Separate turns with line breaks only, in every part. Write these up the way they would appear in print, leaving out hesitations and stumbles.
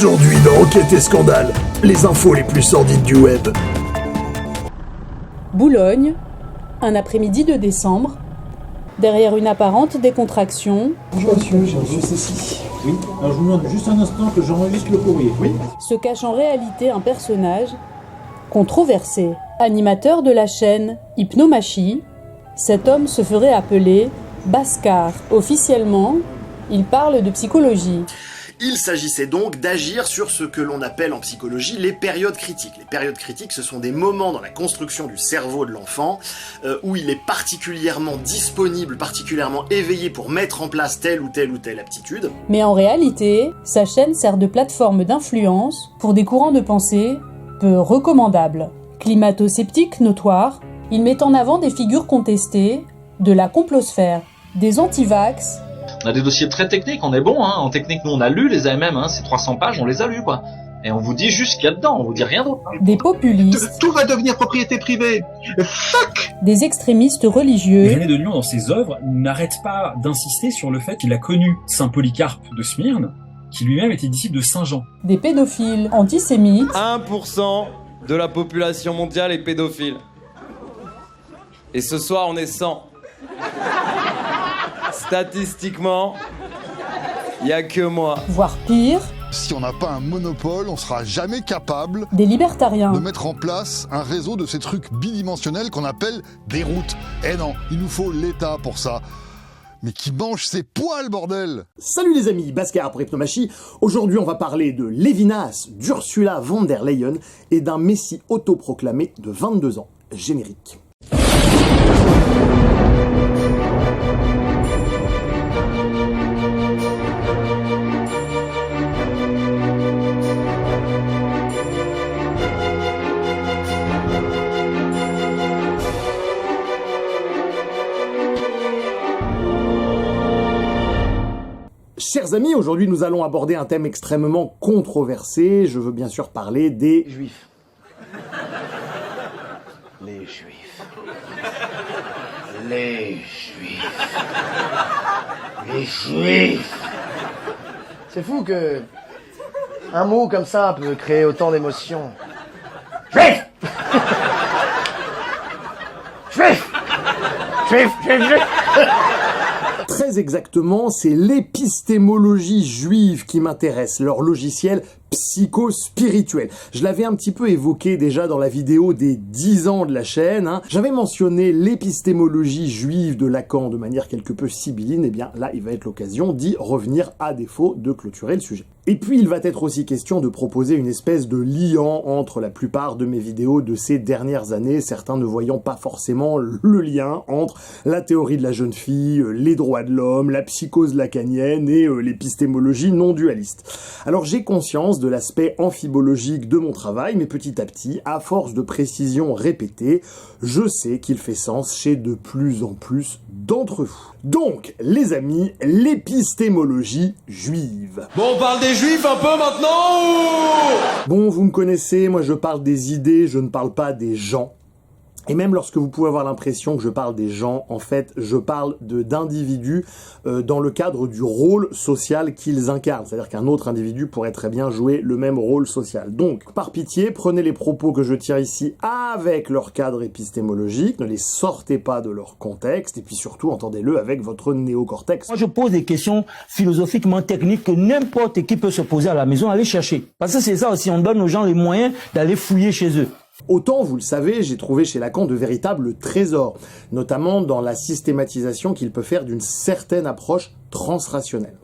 Aujourd'hui dans Enquête et Scandale, les infos les plus sordides du web.
Boulogne, un après-midi de décembre. Derrière une apparente décontraction,
Bonjour monsieur, j'ai reçu ceci. Oui, alors je vous demande juste un instant que j'enregistre le courrier. Oui.
se cache en réalité un personnage controversé. Animateur de la chaîne Hypnomachie, cet homme se ferait appeler Baskar. Officiellement, il parle de psychologie.
Il s'agissait donc d'agir sur ce que l'on appelle en psychologie les périodes critiques. Les périodes critiques, ce sont des moments dans la construction du cerveau de l'enfant où il est particulièrement disponible, particulièrement éveillé pour mettre en place telle ou telle aptitude.
Mais en réalité, sa chaîne sert de plateforme d'influence pour des courants de pensée peu recommandables. Climato-sceptique notoire, il met en avant des figures contestées de la complosphère, des antivax.
On a des dossiers très techniques, on est bon, hein. En technique, nous on a lu les AMM, hein. Ces 300 pages, on les a lus, quoi. Et on vous dit juste ce qu'il y a dedans, on vous dit rien d'autre. Hein.
Des populistes,
Tout va devenir propriété privée. Fuck!
des extrémistes religieux,
René de Lyon, dans ses œuvres, n'arrête pas d'insister sur le fait qu'il a connu Saint Polycarpe de Smyrne, qui lui-même était disciple de Saint Jean.
des pédophiles, antisémites,
1% de la population mondiale est pédophile. Et ce soir, on est 100. Statistiquement, il n'y a que moi.
voire pire,
Si on n'a pas un monopole, on sera jamais capable
des libertariens.
de mettre en place un réseau de ces trucs bidimensionnels qu'on appelle des routes. Eh non, il nous faut l'État pour ça. Mais qui mange ses poils, bordel!
Salut les amis, Baskar pour Hypnomachie. Aujourd'hui on va parler de Lévinas, d'Ursula von der Leyen et d'un messie autoproclamé de 22 ans. Générique. Chers amis, aujourd'hui nous allons aborder un thème extrêmement controversé. Je veux bien sûr parler des Juifs.
Les Juifs. Les Juifs. Les Juifs. C'est fou que un mot comme ça peut créer autant d'émotions. Juifs. Juifs. Juifs. Juifs. Juifs.
Très exactement, c'est l'épistémologie juive qui m'intéresse, leur logiciel psycho-spirituel. Je l'avais un petit peu évoqué déjà dans la vidéo des 10 ans de la chaîne. J'avais mentionné l'épistémologie juive de Lacan de manière quelque peu sibylline. Et bien là, il va être l'occasion d'y revenir à défaut de clôturer le sujet. Et puis, il va être aussi question de proposer une espèce de liant entre la plupart de mes vidéos de ces dernières années, certains ne voyant pas forcément le lien entre la théorie de la jeune fille, les droits de l'homme, la psychose lacanienne et l'épistémologie non dualiste. Alors j'ai conscience de l'aspect amphibologique de mon travail, mais petit à petit, à force de précisions répétées, je sais qu'il fait sens chez de plus en plus d'entre vous. Donc, les amis, l'épistémologie juive.
Bon, on parle des Juifs un peu maintenant ou...
Bon, vous me connaissez, moi je parle des idées, je ne parle pas des gens. Et même lorsque vous pouvez avoir l'impression que je parle des gens, en fait, je parle d'individus dans le cadre du rôle social qu'ils incarnent. C'est-à-dire qu'un autre individu pourrait très bien jouer le même rôle social. Donc, par pitié, prenez les propos que je tire ici avec leur cadre épistémologique, ne les sortez pas de leur contexte, et puis surtout, entendez-le avec votre néocortex.
Moi, je pose des questions philosophiquement techniques que n'importe qui peut se poser à la maison, aller chercher. Parce que c'est ça aussi, on donne aux gens les moyens d'aller fouiller chez eux.
Autant, vous le savez, j'ai trouvé chez Lacan de véritables trésors, notamment dans la systématisation qu'il peut faire d'une certaine approche transrationnelle.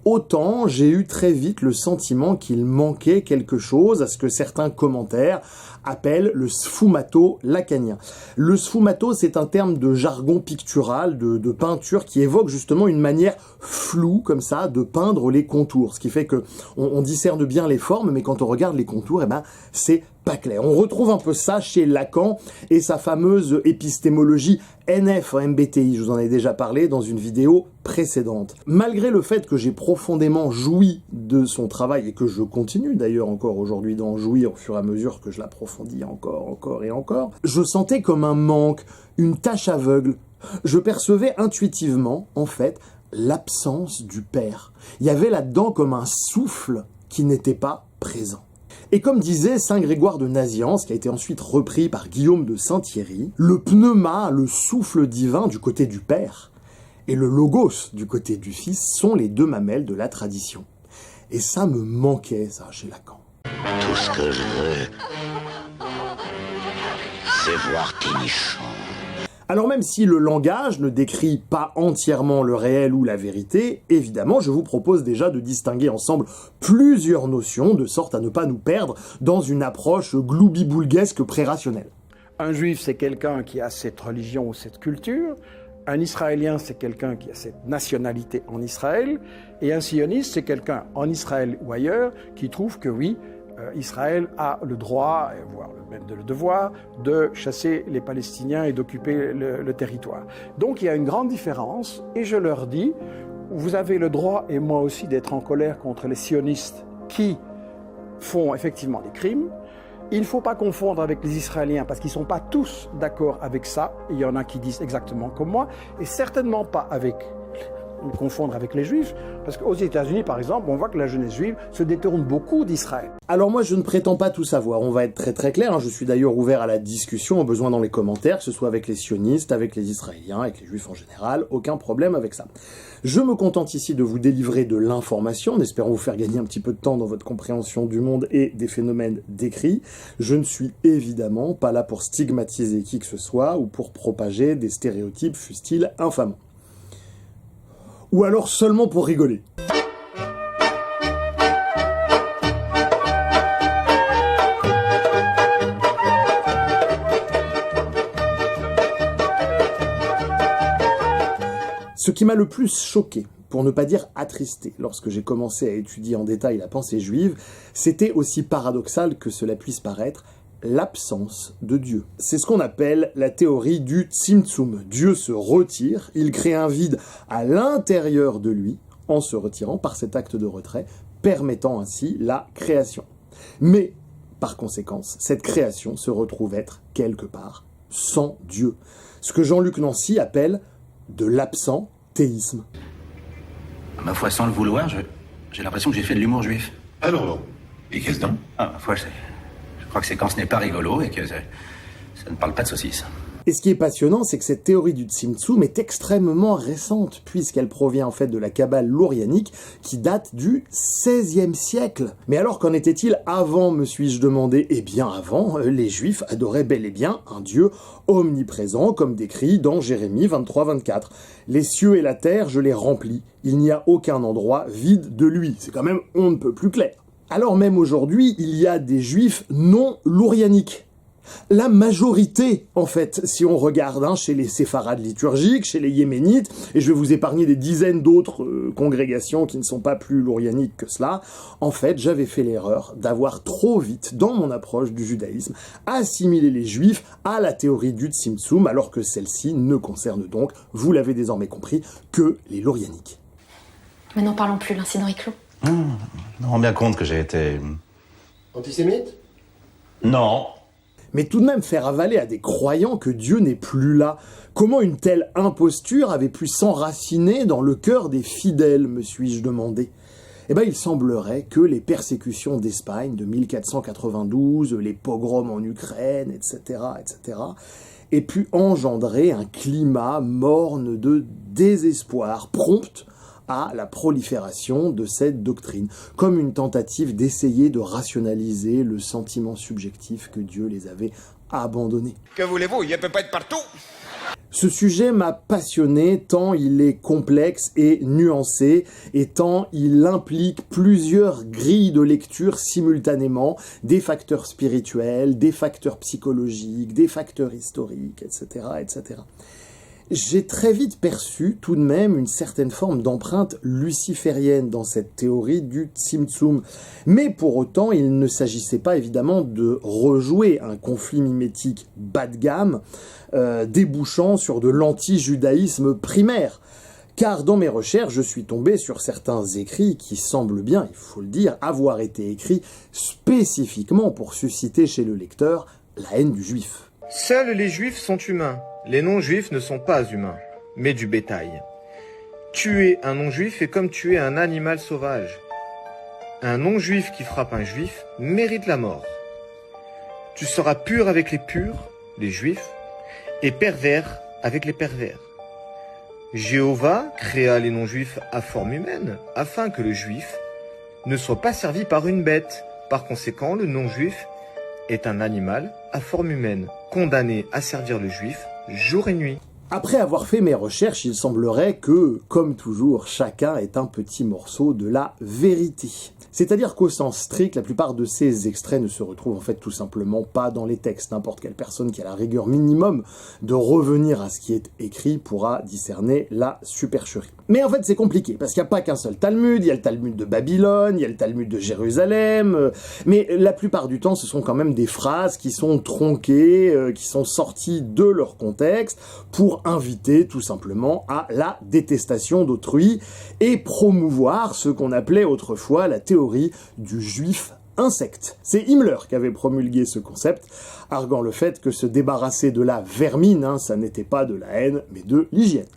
Autant, j'ai eu très vite le sentiment qu'il manquait quelque chose à ce que certains commentaires appellent le sfumato lacanien. Le sfumato, c'est un terme de jargon pictural, de peinture, qui évoque justement une manière floue, comme ça, de peindre les contours. Ce qui fait que on discerne bien les formes, mais quand on regarde les contours, eh ben, c'est pas clair. On retrouve un peu ça chez Lacan et sa fameuse épistémologie NF en MBTI. Je vous en ai déjà parlé dans une vidéo précédente. Malgré le fait que j'ai profondément joui de son travail et que je continue d'ailleurs encore aujourd'hui d'en jouir au fur et à mesure que je l'approfondis encore et encore, je sentais comme un manque, une tache aveugle. Je percevais intuitivement, en fait, l'absence du père. Il y avait là-dedans comme un souffle qui n'était pas présent. Et comme disait saint Grégoire de Nazianze, qui a été ensuite repris par Guillaume de Saint-Thierry, le pneuma, le souffle divin du côté du Père, et le logos du côté du Fils sont les deux mamelles de la tradition. Et ça me manquait, ça, chez Lacan.
Tout ce que je veux, c'est voir tes nichons.
Alors même si le langage ne décrit pas entièrement le réel ou la vérité, évidemment, je vous propose déjà de distinguer ensemble plusieurs notions, de sorte à ne pas nous perdre dans une approche gloubi-boulguesque pré-rationnelle.
Un juif, c'est quelqu'un qui a cette religion ou cette culture. Un israélien, c'est quelqu'un qui a cette nationalité en Israël. Et un sioniste, c'est quelqu'un en Israël ou ailleurs qui trouve que oui, Israël a le droit, voire même le devoir, de chasser les Palestiniens et d'occuper le territoire. Donc il y a une grande différence, et je leur dis, vous avez le droit, et moi aussi, d'être en colère contre les sionistes qui font effectivement des crimes. Il ne faut pas confondre avec les Israéliens, parce qu'ils ne sont pas tous d'accord avec ça. Il y en a qui disent exactement comme moi, et certainement pas confondre avec les Juifs, parce qu'aux États-Unis, par exemple, on voit que la jeunesse juive se détourne beaucoup d'Israël.
Alors moi, je ne prétends pas tout savoir, on va être très très clair, je suis d'ailleurs ouvert à la discussion, au besoin dans les commentaires, que ce soit avec les sionistes, avec les Israéliens, avec les Juifs en général, aucun problème avec ça. Je me contente ici de vous délivrer de l'information, en espérant vous faire gagner un petit peu de temps dans votre compréhension du monde et des phénomènes décrits. Je ne suis évidemment pas là pour stigmatiser qui que ce soit, ou pour propager des stéréotypes, fussent-ils infamants. Ou alors seulement pour rigoler. Ce qui m'a le plus choqué, pour ne pas dire attristé, lorsque j'ai commencé à étudier en détail la pensée juive, c'était aussi paradoxal que cela puisse paraître, l'absence de Dieu. C'est ce qu'on appelle la théorie du Tzimtzum. Dieu se retire, il crée un vide à l'intérieur de lui, en se retirant par cet acte de retrait, permettant ainsi la création. Mais, par conséquence, cette création se retrouve être, quelque part, sans Dieu. Ce que Jean-Luc Nancy appelle de l'absent-théisme.
Ma foi, sans le vouloir, j'ai l'impression que j'ai fait de l'humour juif.
Alors non. Et qu'est-ce donc?
Ah, ma foi, je crois que c'est quand ce n'est pas rigolo et que ça ne parle pas de saucisse.
Et ce qui est passionnant, c'est que cette théorie du Tzimtzum est extrêmement récente, puisqu'elle provient en fait de la Kabbale lourianique, qui date du XVIe siècle. Mais alors, qu'en était-il avant, me suis-je demandé? Eh bien avant, les Juifs adoraient bel et bien un Dieu omniprésent, comme décrit dans Jérémie 23-24. « Les cieux et la terre, je les remplis, il n'y a aucun endroit vide de lui. » C'est quand même on ne peut plus clair. Alors même aujourd'hui, il y a des Juifs non lourianiques. La majorité, en fait, si on regarde, chez les séfarades liturgiques, chez les yéménites, et je vais vous épargner des dizaines d'autres congrégations qui ne sont pas plus lourianiques que cela, en fait, j'avais fait l'erreur d'avoir trop vite, dans mon approche du judaïsme, assimilé les juifs à la théorie du Tzimtzum, alors que celle-ci ne concerne donc, vous l'avez désormais compris, que les lourianiques.
Mais n'en parlons plus, l'incident est clos.
Je me rends bien compte que j'ai été...
Antisémite?
Non.
Mais tout de même faire avaler à des croyants que Dieu n'est plus là. Comment une telle imposture avait pu s'enraciner dans le cœur des fidèles, me suis-je demandé. Eh bien, il semblerait que les persécutions d'Espagne de 1492, les pogroms en Ukraine, etc., aient pu engendrer un climat morne de désespoir, prompt à la prolifération de cette doctrine, comme une tentative d'essayer de rationaliser le sentiment subjectif que Dieu les avait abandonnés.
Que voulez-vous, il ne peut pas être partout.
Ce sujet m'a passionné tant il est complexe et nuancé, et tant il implique plusieurs grilles de lecture simultanément, des facteurs spirituels, des facteurs psychologiques, des facteurs historiques, etc., etc. J'ai très vite perçu tout de même une certaine forme d'empreinte luciférienne dans cette théorie du Tzimtzum. Mais pour autant, il ne s'agissait pas évidemment de rejouer un conflit mimétique bas de gamme, débouchant sur de l'anti-judaïsme primaire. Car dans mes recherches, je suis tombé sur certains écrits qui semblent bien, il faut le dire, avoir été écrits spécifiquement pour susciter chez le lecteur la haine du juif.
Seuls les juifs sont humains. Les non-juifs ne sont pas humains, mais du bétail. Tuer un non-juif est comme tuer un animal sauvage. Un non-juif qui frappe un juif mérite la mort. Tu seras pur avec les purs, les juifs, et pervers avec les pervers. Jéhovah créa les non-juifs à forme humaine, afin que le juif ne soit pas servi par une bête. Par conséquent, le non-juif est un animal à forme humaine, condamné à servir le juif jour et nuit.
Après avoir fait mes recherches, il semblerait que, comme toujours, chacun est un petit morceau de la vérité. C'est-à-dire qu'au sens strict, la plupart de ces extraits ne se retrouvent en fait tout simplement pas dans les textes. N'importe quelle personne qui a la rigueur minimum de revenir à ce qui est écrit pourra discerner la supercherie. Mais en fait c'est compliqué, parce qu'il n'y a pas qu'un seul Talmud, il y a le Talmud de Babylone, il y a le Talmud de Jérusalem, mais la plupart du temps ce sont quand même des phrases qui sont tronquées, qui sont sorties de leur contexte pour inviter tout simplement à la détestation d'autrui et promouvoir ce qu'on appelait autrefois la théorie du juif insecte. C'est Himmler qui avait promulgué ce concept, arguant le fait que se débarrasser de la vermine, ça n'était pas de la haine, mais de l'hygiène.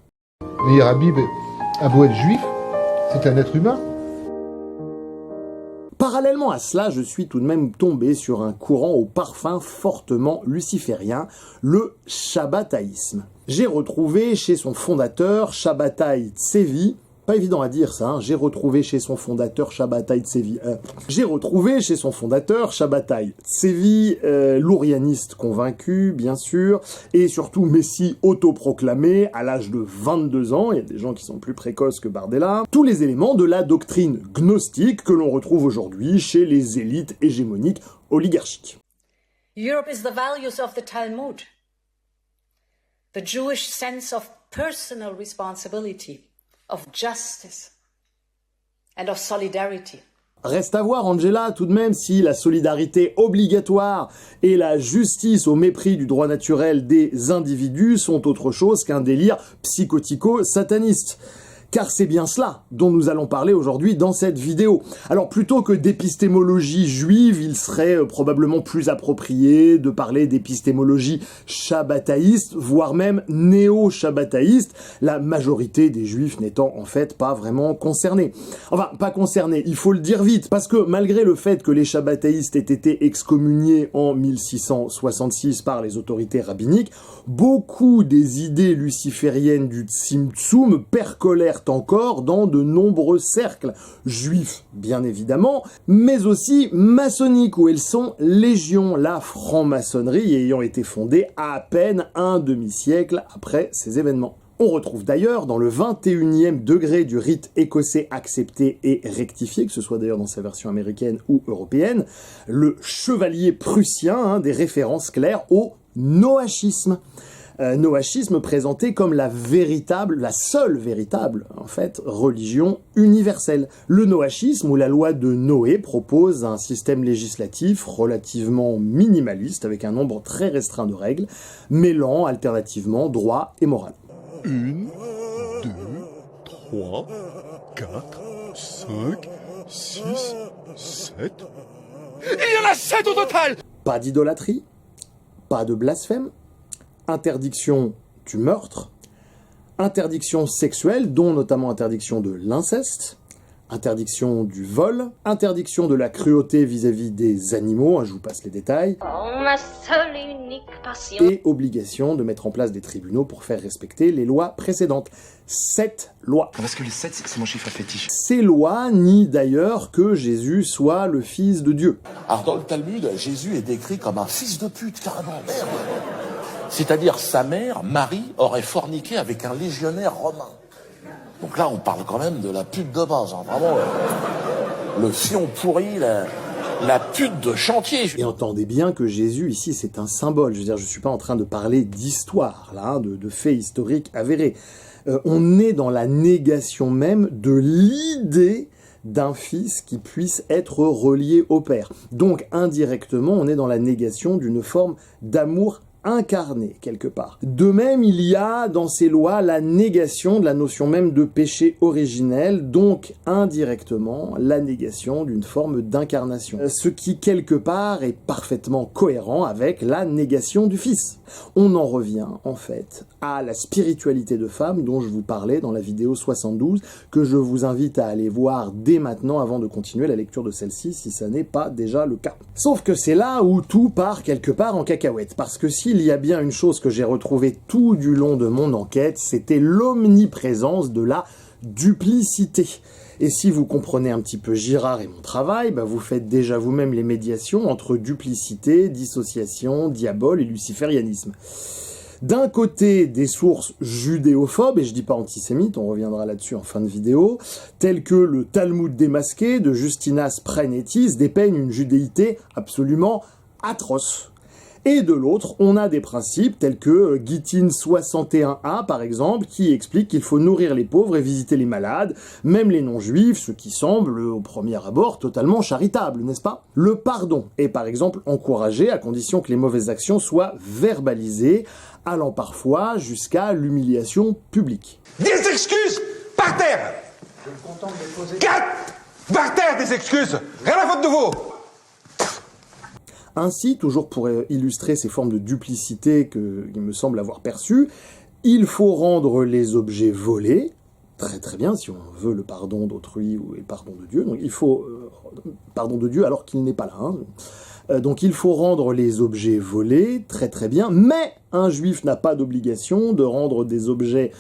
Mais Rabbi, à beau être juif, c'est un être humain.
Parallèlement à cela, je suis tout de même tombé sur un courant au parfum fortement luciférien, le shabbataïsme. J'ai retrouvé chez son fondateur, Shabbatai Tzvi, pas évident à dire ça, j'ai retrouvé chez son fondateur Shabbatai Tzvi. J'ai retrouvé chez son fondateur Shabbatai Tzvi, lourianiste convaincu, bien sûr, et surtout messie autoproclamé à l'âge de 22 ans, il y a des gens qui sont plus précoces que Bardella, tous les éléments de la doctrine gnostique que l'on retrouve aujourd'hui chez les élites hégémoniques oligarchiques.
Europe is the values of the Talmud, the Jewish sense of personal responsibility, of justice and of solidarity.
Reste à voir, Angela, tout de même, si la solidarité obligatoire et la justice au mépris du droit naturel des individus sont autre chose qu'un délire psychotico-sataniste. Car c'est bien cela dont nous allons parler aujourd'hui dans cette vidéo. Alors plutôt que d'épistémologie juive, il serait probablement plus approprié de parler d'épistémologie shabbataïste, voire même néo-shabbataïste, la majorité des juifs n'étant en fait pas vraiment concernés. Enfin, pas concernés, il faut le dire vite, parce que malgré le fait que les shabbataïstes aient été excommuniés en 1666 par les autorités rabbiniques, beaucoup des idées lucifériennes du Tzimtzum percolèrent encore dans de nombreux cercles juifs, bien évidemment, mais aussi maçonniques, où elles sont légion, la franc-maçonnerie ayant été fondée à peine un demi-siècle après ces événements. On retrouve d'ailleurs dans le 21e degré du rite écossais accepté et rectifié, que ce soit d'ailleurs dans sa version américaine ou européenne, le chevalier prussien, des références claires au noachisme. Noachisme présenté comme la seule véritable, en fait, religion universelle. Le noachisme, ou la loi de Noé, propose un système législatif relativement minimaliste, avec un nombre très restreint de règles, mêlant alternativement droit et morale.
1, 2, 3, 4, 5, 6, 7...
Il y en a 7 au total! Pas d'idolâtrie, pas de blasphème, interdiction du meurtre, interdiction sexuelle, dont notamment interdiction de l'inceste, interdiction du vol, interdiction de la cruauté vis-à-vis des animaux, je vous passe les détails,
Ma seule et unique passion.
et obligation de mettre en place des tribunaux pour faire respecter les lois précédentes. 7 lois.
Parce que le 7, c'est mon chiffre fétiche.
Ces lois nient d'ailleurs que Jésus soit le fils de Dieu.
Alors dans le Talmud, Jésus est décrit comme un fils de pute, carrément, merde. C'est-à-dire sa mère, Marie, aurait forniqué avec un légionnaire romain. Donc là, on parle quand même de la pute de base, vraiment le fion pourri, la pute de chantier.
Et entendez bien que Jésus, ici, c'est un symbole. Je veux dire, je suis pas en train de parler d'histoire, là, de faits historiques avérés. On est dans la négation même de l'idée d'un fils qui puisse être relié au père. Donc, indirectement, on est dans la négation d'une forme d'amour incarné quelque part. De même, il y a dans ces lois la négation de la notion même de péché originel, donc indirectement la négation d'une forme d'incarnation. Ce qui quelque part est parfaitement cohérent avec la négation du Fils. On en revient en fait à la spiritualité de femme dont je vous parlais dans la vidéo 72, que je vous invite à aller voir dès maintenant avant de continuer la lecture de celle-ci si ça n'est pas déjà le cas. Sauf que c'est là où tout part quelque part en cacahuète, parce que s'il y a bien une chose que j'ai retrouvée tout du long de mon enquête, c'était l'omniprésence de la duplicité. Et si vous comprenez un petit peu Girard et mon travail, vous faites déjà vous-même les médiations entre duplicité, dissociation, diabole et luciférianisme. D'un côté, des sources judéophobes, et je dis pas antisémites, on reviendra là-dessus en fin de vidéo, telles que le Talmud démasqué de Justinas Praenetis dépeignent une judéité absolument atroce. Et de l'autre, on a des principes tels que Gittin 61a, par exemple, qui explique qu'il faut nourrir les pauvres et visiter les malades, même les non-juifs, ce qui semble, au premier abord, totalement charitable, n'est-ce pas? Le pardon est, par exemple, encouragé à condition que les mauvaises actions soient verbalisées, allant parfois jusqu'à l'humiliation publique.
Des excuses par terre!
Je me contente de poser...
4 par terre des excuses! Rien à foutre de vous!
Ainsi, toujours pour illustrer ces formes de duplicité qu'il me semble avoir perçues, il faut rendre les objets volés, très très bien, si on veut le pardon d'autrui ou le pardon de Dieu, donc il faut pardon de Dieu alors qu'il n'est pas là, donc il faut rendre les objets volés, très très bien, mais un juif n'a pas d'obligation de rendre des objets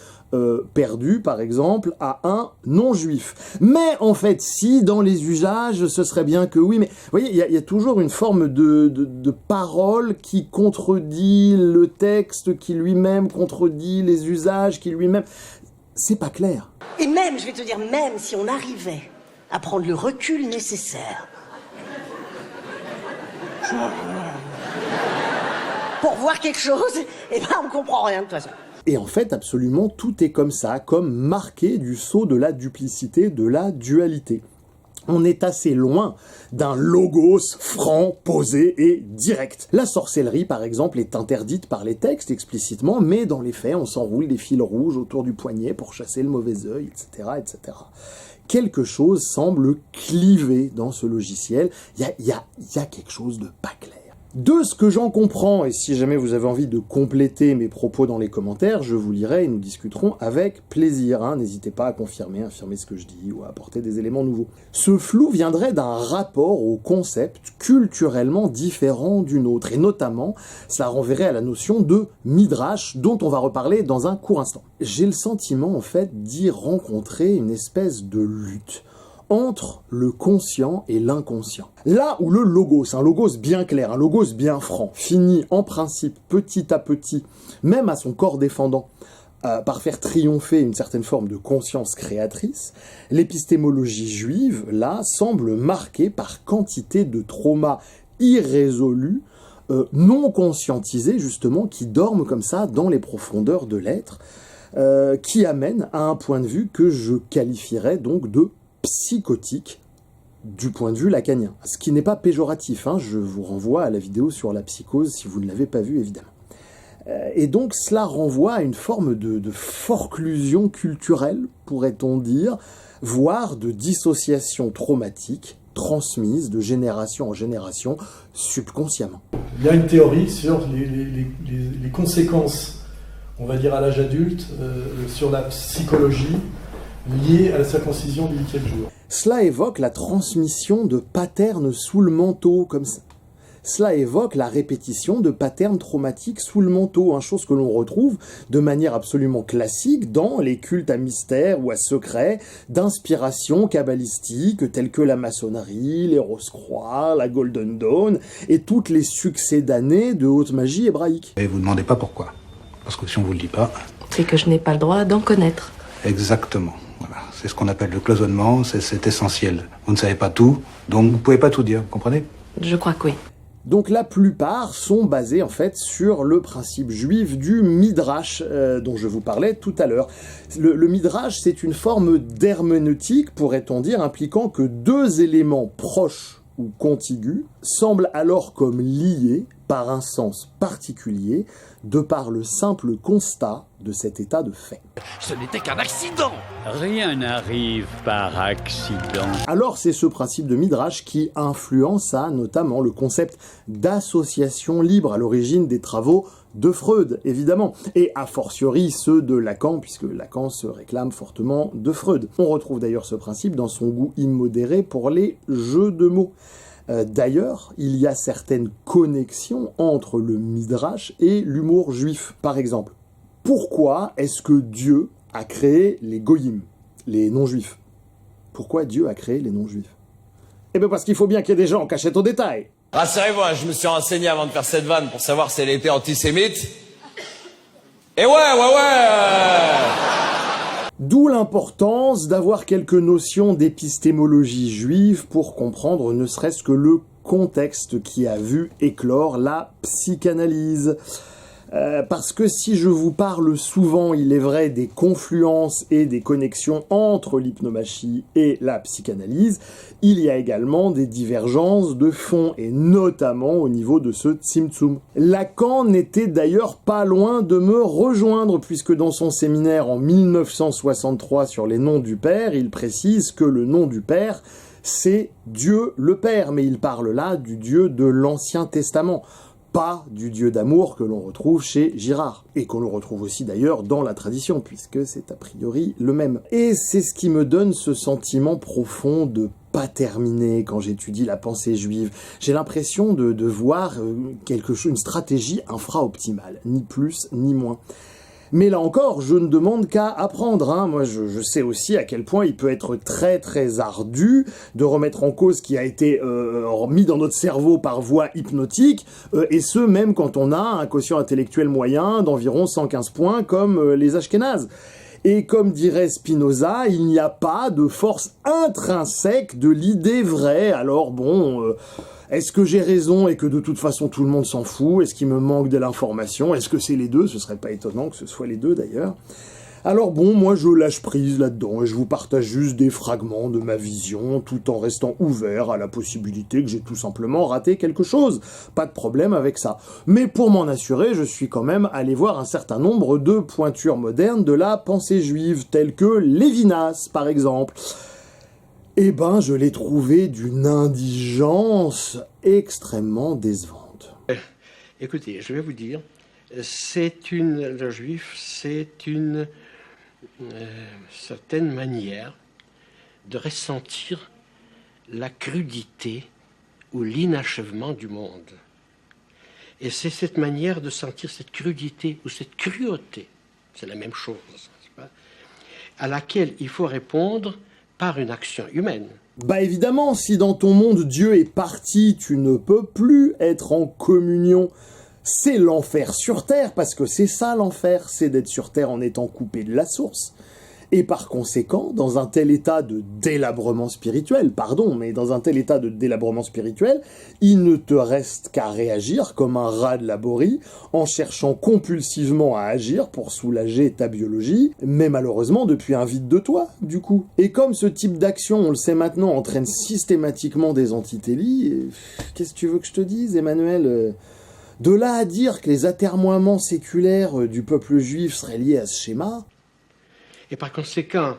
perdus, par exemple, à un non-juif. Mais en fait, si dans les usages, ce serait bien que oui, mais vous voyez, il y a toujours une forme de parole qui contredit le texte, qui lui-même contredit les usages, qui lui-même... C'est pas clair.
Et même, je vais te dire, même si on arrivait à prendre le recul nécessaire pour voir quelque chose, eh ben on comprend rien de toute façon.
Et en fait, absolument tout est comme ça, comme marqué du sceau de la duplicité, de la dualité. On est assez loin d'un logos franc, posé et direct. La sorcellerie, par exemple, est interdite par les textes explicitement, mais dans les faits, on s'enroule des fils rouges autour du poignet pour chasser le mauvais œil, etc., etc. Quelque chose semble cliver dans ce logiciel. Il y a quelque chose de pas clair. De ce que j'en comprends, et si jamais vous avez envie de compléter mes propos dans les commentaires, je vous lirai et nous discuterons avec plaisir. N'hésitez pas à affirmer ce que je dis ou à apporter des éléments nouveaux. Ce flou viendrait d'un rapport au concept culturellement différent du nôtre, et notamment, cela renverrait à la notion de midrash, dont on va reparler dans un court instant. J'ai le sentiment, en fait, d'y rencontrer une espèce de lutte entre le conscient et l'inconscient. Là où le logos, un logos bien clair, un logos bien franc, finit en principe petit à petit, même à son corps défendant, par faire triompher une certaine forme de conscience créatrice, l'épistémologie juive, là, semble marquée par quantité de traumas irrésolus, non conscientisés justement, qui dorment comme ça dans les profondeurs de l'être, qui amènent à un point de vue que je qualifierais donc de psychotique du point de vue lacanien. Ce qui n'est pas péjoratif, je vous renvoie à la vidéo sur la psychose si vous ne l'avez pas vue évidemment. Et donc cela renvoie à une forme de forclusion culturelle, pourrait-on dire, voire de dissociation traumatique transmise de génération en génération subconsciemment.
Il y a une théorie sur les conséquences, on va dire à l'âge adulte, sur la psychologie, lié à la circoncision du 8e jour.
Cela évoque la transmission de patterns sous le manteau, comme ça. Cela évoque la répétition de patterns traumatiques sous le manteau, chose que l'on retrouve de manière absolument classique dans les cultes à mystère ou à secret d'inspiration kabbalistique tels que la maçonnerie, les Rose-Croix, la Golden Dawn et toutes les succédanées de haute magie hébraïque.
Et vous demandez pas pourquoi. Parce que si on vous le dit pas...
C'est que je n'ai pas le droit d'en connaître.
Exactement. Voilà. C'est ce qu'on appelle le cloisonnement, c'est essentiel. Vous ne savez pas tout, donc vous pouvez pas tout dire, vous comprenez?
Je crois que oui.
Donc la plupart sont basés en fait sur le principe juif du midrash dont je vous parlais tout à l'heure. Le midrash, c'est une forme d'herméneutique, pourrait-on dire, impliquant que deux éléments proches ou contigu semblent alors comme liés par un sens particulier, de par le simple constat de cet état de fait.
Ce n'était qu'un accident. Rien n'arrive par accident.
Alors c'est ce principe de Midrash qui influença notamment le concept d'association libre à l'origine des travaux de Freud, évidemment, et a fortiori ceux de Lacan, puisque Lacan se réclame fortement de Freud. On retrouve d'ailleurs ce principe dans son goût immodéré pour les jeux de mots. D'ailleurs, il y a certaines connexions entre le Midrash et l'humour juif. Par exemple, pourquoi est-ce que Dieu a créé les goyim, les non-juifs? Pourquoi Dieu a créé les non-juifs? Eh bien parce qu'il faut bien qu'il y ait des gens en cachette au détail.
Rassurez-vous, je me suis renseigné avant de faire cette vanne pour savoir si elle était antisémite. Et ouais.
D'où l'importance d'avoir quelques notions d'épistémologie juive pour comprendre ne serait-ce que le contexte qui a vu éclore la psychanalyse. Parce que si je vous parle souvent, il est vrai, des confluences et des connexions entre l'hypnomachie et la psychanalyse, il y a également des divergences de fond, et notamment au niveau de ce Tzimtzum. Lacan n'était d'ailleurs pas loin de me rejoindre, puisque dans son séminaire en 1963 sur les noms du Père, il précise que le nom du Père, c'est Dieu le Père, mais il parle là du Dieu de l'Ancien Testament. Pas du Dieu d'amour que l'on retrouve chez Girard, et qu'on le retrouve aussi d'ailleurs dans la tradition, puisque c'est a priori le même. Et c'est ce qui me donne ce sentiment profond de pas terminer quand j'étudie la pensée juive. J'ai l'impression de voir une stratégie infra-optimale, ni plus ni moins. Mais là encore, je ne demande qu'à apprendre. Moi, je sais aussi à quel point il peut être très très ardu de remettre en cause ce qui a été mis dans notre cerveau par voie hypnotique, et ce même quand on a un quotient intellectuel moyen d'environ 115 points comme les Ashkénazes. Et comme dirait Spinoza, il n'y a pas de force intrinsèque de l'idée vraie. Alors bon... Est-ce que j'ai raison et que de toute façon tout le monde s'en fout? Est-ce qu'il me manque de l'information? Est-ce que c'est les deux? Ce serait pas étonnant que ce soit les deux d'ailleurs. Alors bon, moi je lâche prise là-dedans et je vous partage juste des fragments de ma vision tout en restant ouvert à la possibilité que j'ai tout simplement raté quelque chose. Pas de problème avec ça. Mais pour m'en assurer, je suis quand même allé voir un certain nombre de pointures modernes de la pensée juive, telles que Lévinas par exemple. Eh ben, je l'ai trouvé d'une indigence extrêmement décevante.
Écoutez, je vais vous dire, le juif, c'est une certaine manière de ressentir la crudité ou l'inachèvement du monde. Et c'est cette manière de sentir cette crudité ou cette cruauté, c'est la même chose, n'est-ce pas, à laquelle il faut répondre par une action humaine.
Bah évidemment, si dans ton monde Dieu est parti, tu ne peux plus être en communion. C'est l'enfer sur terre, parce que c'est ça l'enfer, c'est d'être sur terre en étant coupé de la source. Et par conséquent, dans un tel état de délabrement spirituel, il ne te reste qu'à réagir comme un rat de laborie, en cherchant compulsivement à agir pour soulager ta biologie, mais malheureusement depuis un vide de toi, du coup. Et comme ce type d'action, on le sait maintenant, entraîne systématiquement des antithélies, qu'est-ce que tu veux que je te dise, Emmanuel ? De là à dire que les atermoiements séculaires du peuple juif seraient liés à ce schéma...
Et par conséquent,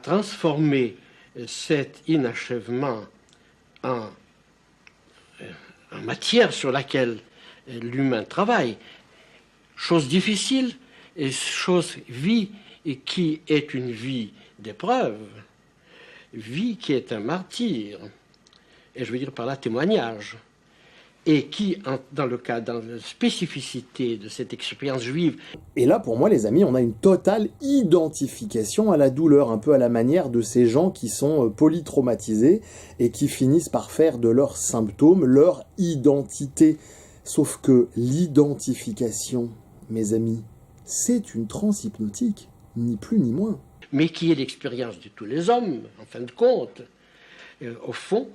transformer cet inachèvement en matière sur laquelle l'humain travaille, chose difficile, et vie qui est une vie d'épreuve, vie qui est un martyr, et je veux dire par là témoignage, et qui, dans la spécificité de cette expérience juive...
Et là, pour moi, les amis, on a une totale identification à la douleur, un peu à la manière de ces gens qui sont polytraumatisés et qui finissent par faire de leurs symptômes leur identité. Sauf que l'identification, mes amis, c'est une transe hypnotique, ni plus ni moins.
Mais qui est l'expérience de tous les hommes, en fin de compte. Au fond,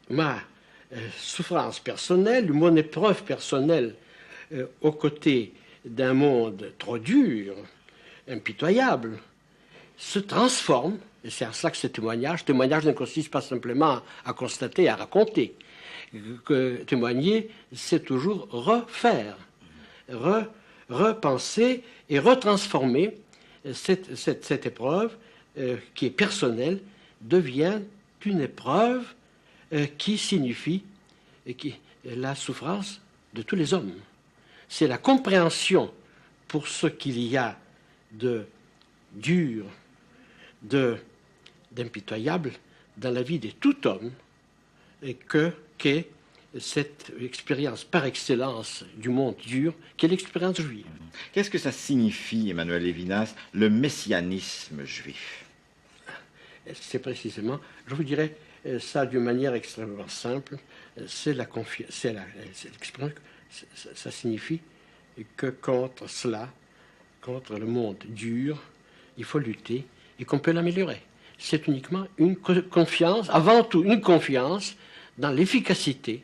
ma souffrance personnelle, mon épreuve personnelle aux côtés d'un monde trop dur, impitoyable, se transforme, et c'est à cela que ce témoignage ne consiste pas simplement à constater, à raconter. Que témoigner, c'est toujours refaire, repenser et retransformer cette épreuve qui est personnelle, devient une épreuve qui signifie la souffrance de tous les hommes. C'est la compréhension pour ce qu'il y a de dur, d'impitoyable dans la vie de tout homme, et qu'est cette expérience par excellence du monde dur, qu'est l'expérience juive.
Qu'est-ce que ça signifie, Emmanuel Levinas, le messianisme juif?
C'est précisément, je vous dirais ça d'une manière extrêmement simple, c'est la confiance, ça signifie que contre cela, contre le monde dur, il faut lutter et qu'on peut l'améliorer. C'est uniquement une confiance, avant tout une confiance dans l'efficacité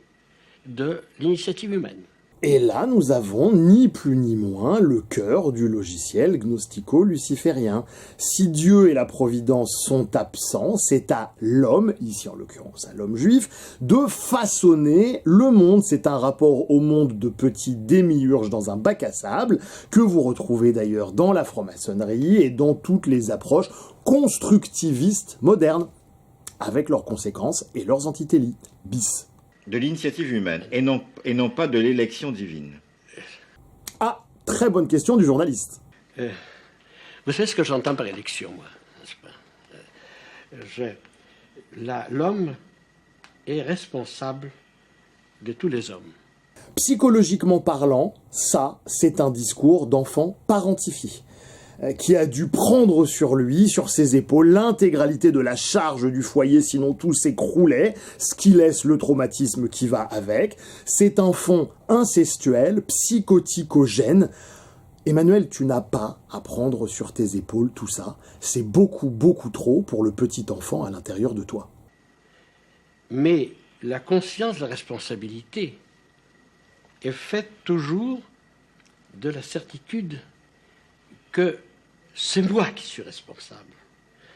de l'initiative humaine.
Et là, nous avons ni plus ni moins le cœur du logiciel gnostico-luciférien. Si Dieu et la Providence sont absents, c'est à l'homme, ici en l'occurrence à l'homme juif, de façonner le monde. C'est un rapport au monde de petits démiurges dans un bac à sable, que vous retrouvez d'ailleurs dans la franc-maçonnerie et dans toutes les approches constructivistes modernes, avec leurs conséquences et leurs antitélites. Bis.
De l'initiative humaine, et non pas de l'élection divine.
Ah, très bonne question du journaliste.
Vous savez ce que j'entends par élection, moi, n'est-ce pas? L'homme est responsable de tous les hommes.
Psychologiquement parlant, ça, c'est un discours d'enfant parentifié, qui a dû prendre sur lui, sur ses épaules, l'intégralité de la charge du foyer, sinon tout s'écroulait, ce qui laisse le traumatisme qui va avec. C'est un fond incestuel, psychoticogène. Emmanuel, tu n'as pas à prendre sur tes épaules tout ça. C'est beaucoup, beaucoup trop pour le petit enfant à l'intérieur de toi.
Mais la conscience de la responsabilité est faite toujours de la certitude que c'est moi qui suis responsable.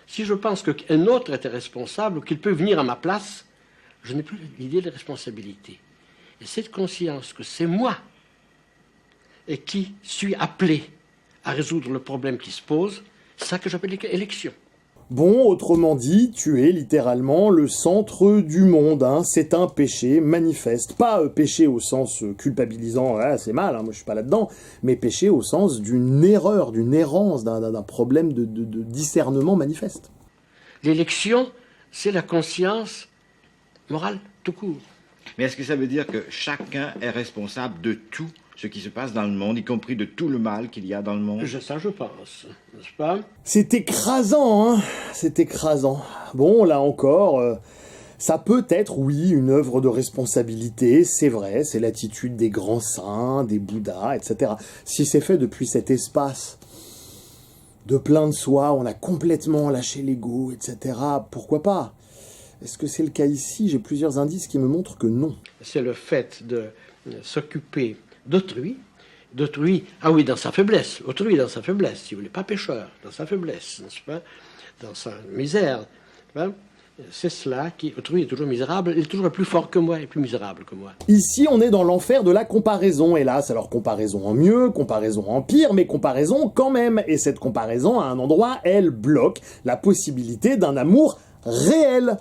Si je pense qu'un autre était responsable ou qu'il peut venir à ma place, je n'ai plus l'idée de responsabilité. Et cette conscience que c'est moi et qui suis appelé à résoudre le problème qui se pose, c'est ça que j'appelle élection.
Bon, autrement dit, tu es littéralement le centre du monde, hein. C'est un péché manifeste. Pas péché au sens culpabilisant, ah, c'est mal, hein, moi je suis pas là-dedans, mais péché au sens d'une erreur, d'une errance, d'un problème de discernement manifeste.
L'élection, c'est la conscience morale tout court.
Mais est-ce que ça veut dire que chacun est responsable de tout ce qui se passe dans le monde, y compris de tout le mal qu'il y a dans le monde?
Ça, je pense, n'est-ce pas?
C'est écrasant, hein. C'est écrasant. Bon, là encore, ça peut être, oui, une œuvre de responsabilité, c'est vrai, c'est l'attitude des grands saints, des bouddhas, etc. Si c'est fait depuis cet espace de plein de soi, on a complètement lâché l'ego, etc., pourquoi pas? Est-ce que c'est le cas ici? J'ai plusieurs indices qui me montrent que non.
C'est le fait de s'occuper d'autrui, ah oui, dans sa faiblesse, autrui dans sa faiblesse, si vous voulez, pas pécheur, dans sa faiblesse, n'est-ce pas, dans sa misère, hein? C'est cela qui, autrui est toujours misérable, il est toujours plus fort que moi et plus misérable que moi.
Ici, on est dans l'enfer de la comparaison, hélas, alors comparaison en mieux, comparaison en pire, mais comparaison quand même, et cette comparaison, à un endroit, elle bloque la possibilité d'un amour réel.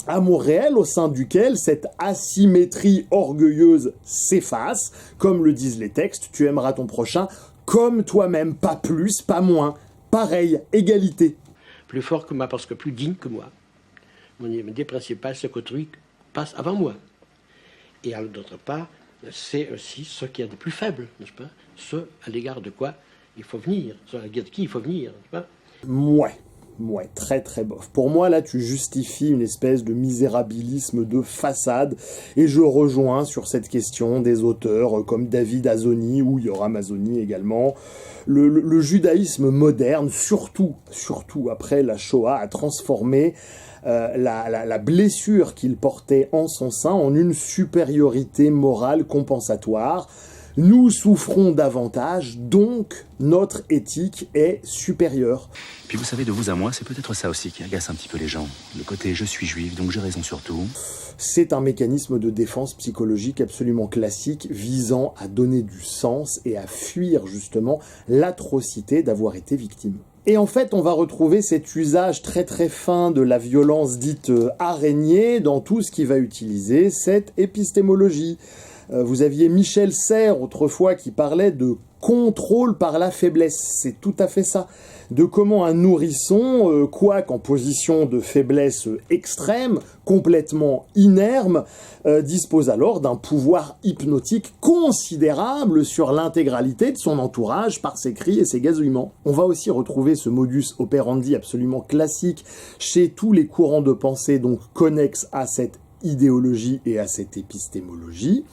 Amour réel au sein duquel cette asymétrie orgueilleuse s'efface. Comme le disent les textes, tu aimeras ton prochain comme toi-même, pas plus, pas moins. Pareil, égalité.
Plus fort que moi parce que plus digne que moi. Mon idée principale, c'est qu'autrui passe avant moi. Et d'autre part, c'est aussi ce qu'il y a de plus faible, n'est-ce pas? Ce à l'égard de quoi il faut venir, ce à l'égard de qui il faut venir, n'est-ce pas?
Ouais, très très bof. Pour moi, là, tu justifies une espèce de misérabilisme de façade, et je rejoins sur cette question des auteurs comme David Azoni, ou Yoram Azoni également. Le judaïsme moderne, surtout après la Shoah, a transformé la blessure qu'il portait en son sein en une supériorité morale compensatoire Nous souffrons davantage, donc notre éthique est supérieure.
Puis vous savez, de vous à moi, c'est peut-être ça aussi qui agace un petit peu les gens. Le côté je suis juif, donc j'ai raison sur tout.
C'est un mécanisme de défense psychologique absolument classique visant à donner du sens et à fuir justement l'atrocité d'avoir été victime. Et en fait, on va retrouver cet usage très très fin de la violence dite araignée dans tout ce qui va utiliser cette épistémologie. Vous aviez Michel Serres autrefois qui parlait de contrôle par la faiblesse. C'est tout à fait ça. De comment un nourrisson, quoique en position de faiblesse extrême, complètement inerme, dispose alors d'un pouvoir hypnotique considérable sur l'intégralité de son entourage par ses cris et ses gazouillements. On va aussi retrouver ce modus operandi absolument classique chez tous les courants de pensée donc connexes à cette idéologie et à cette épistémologie.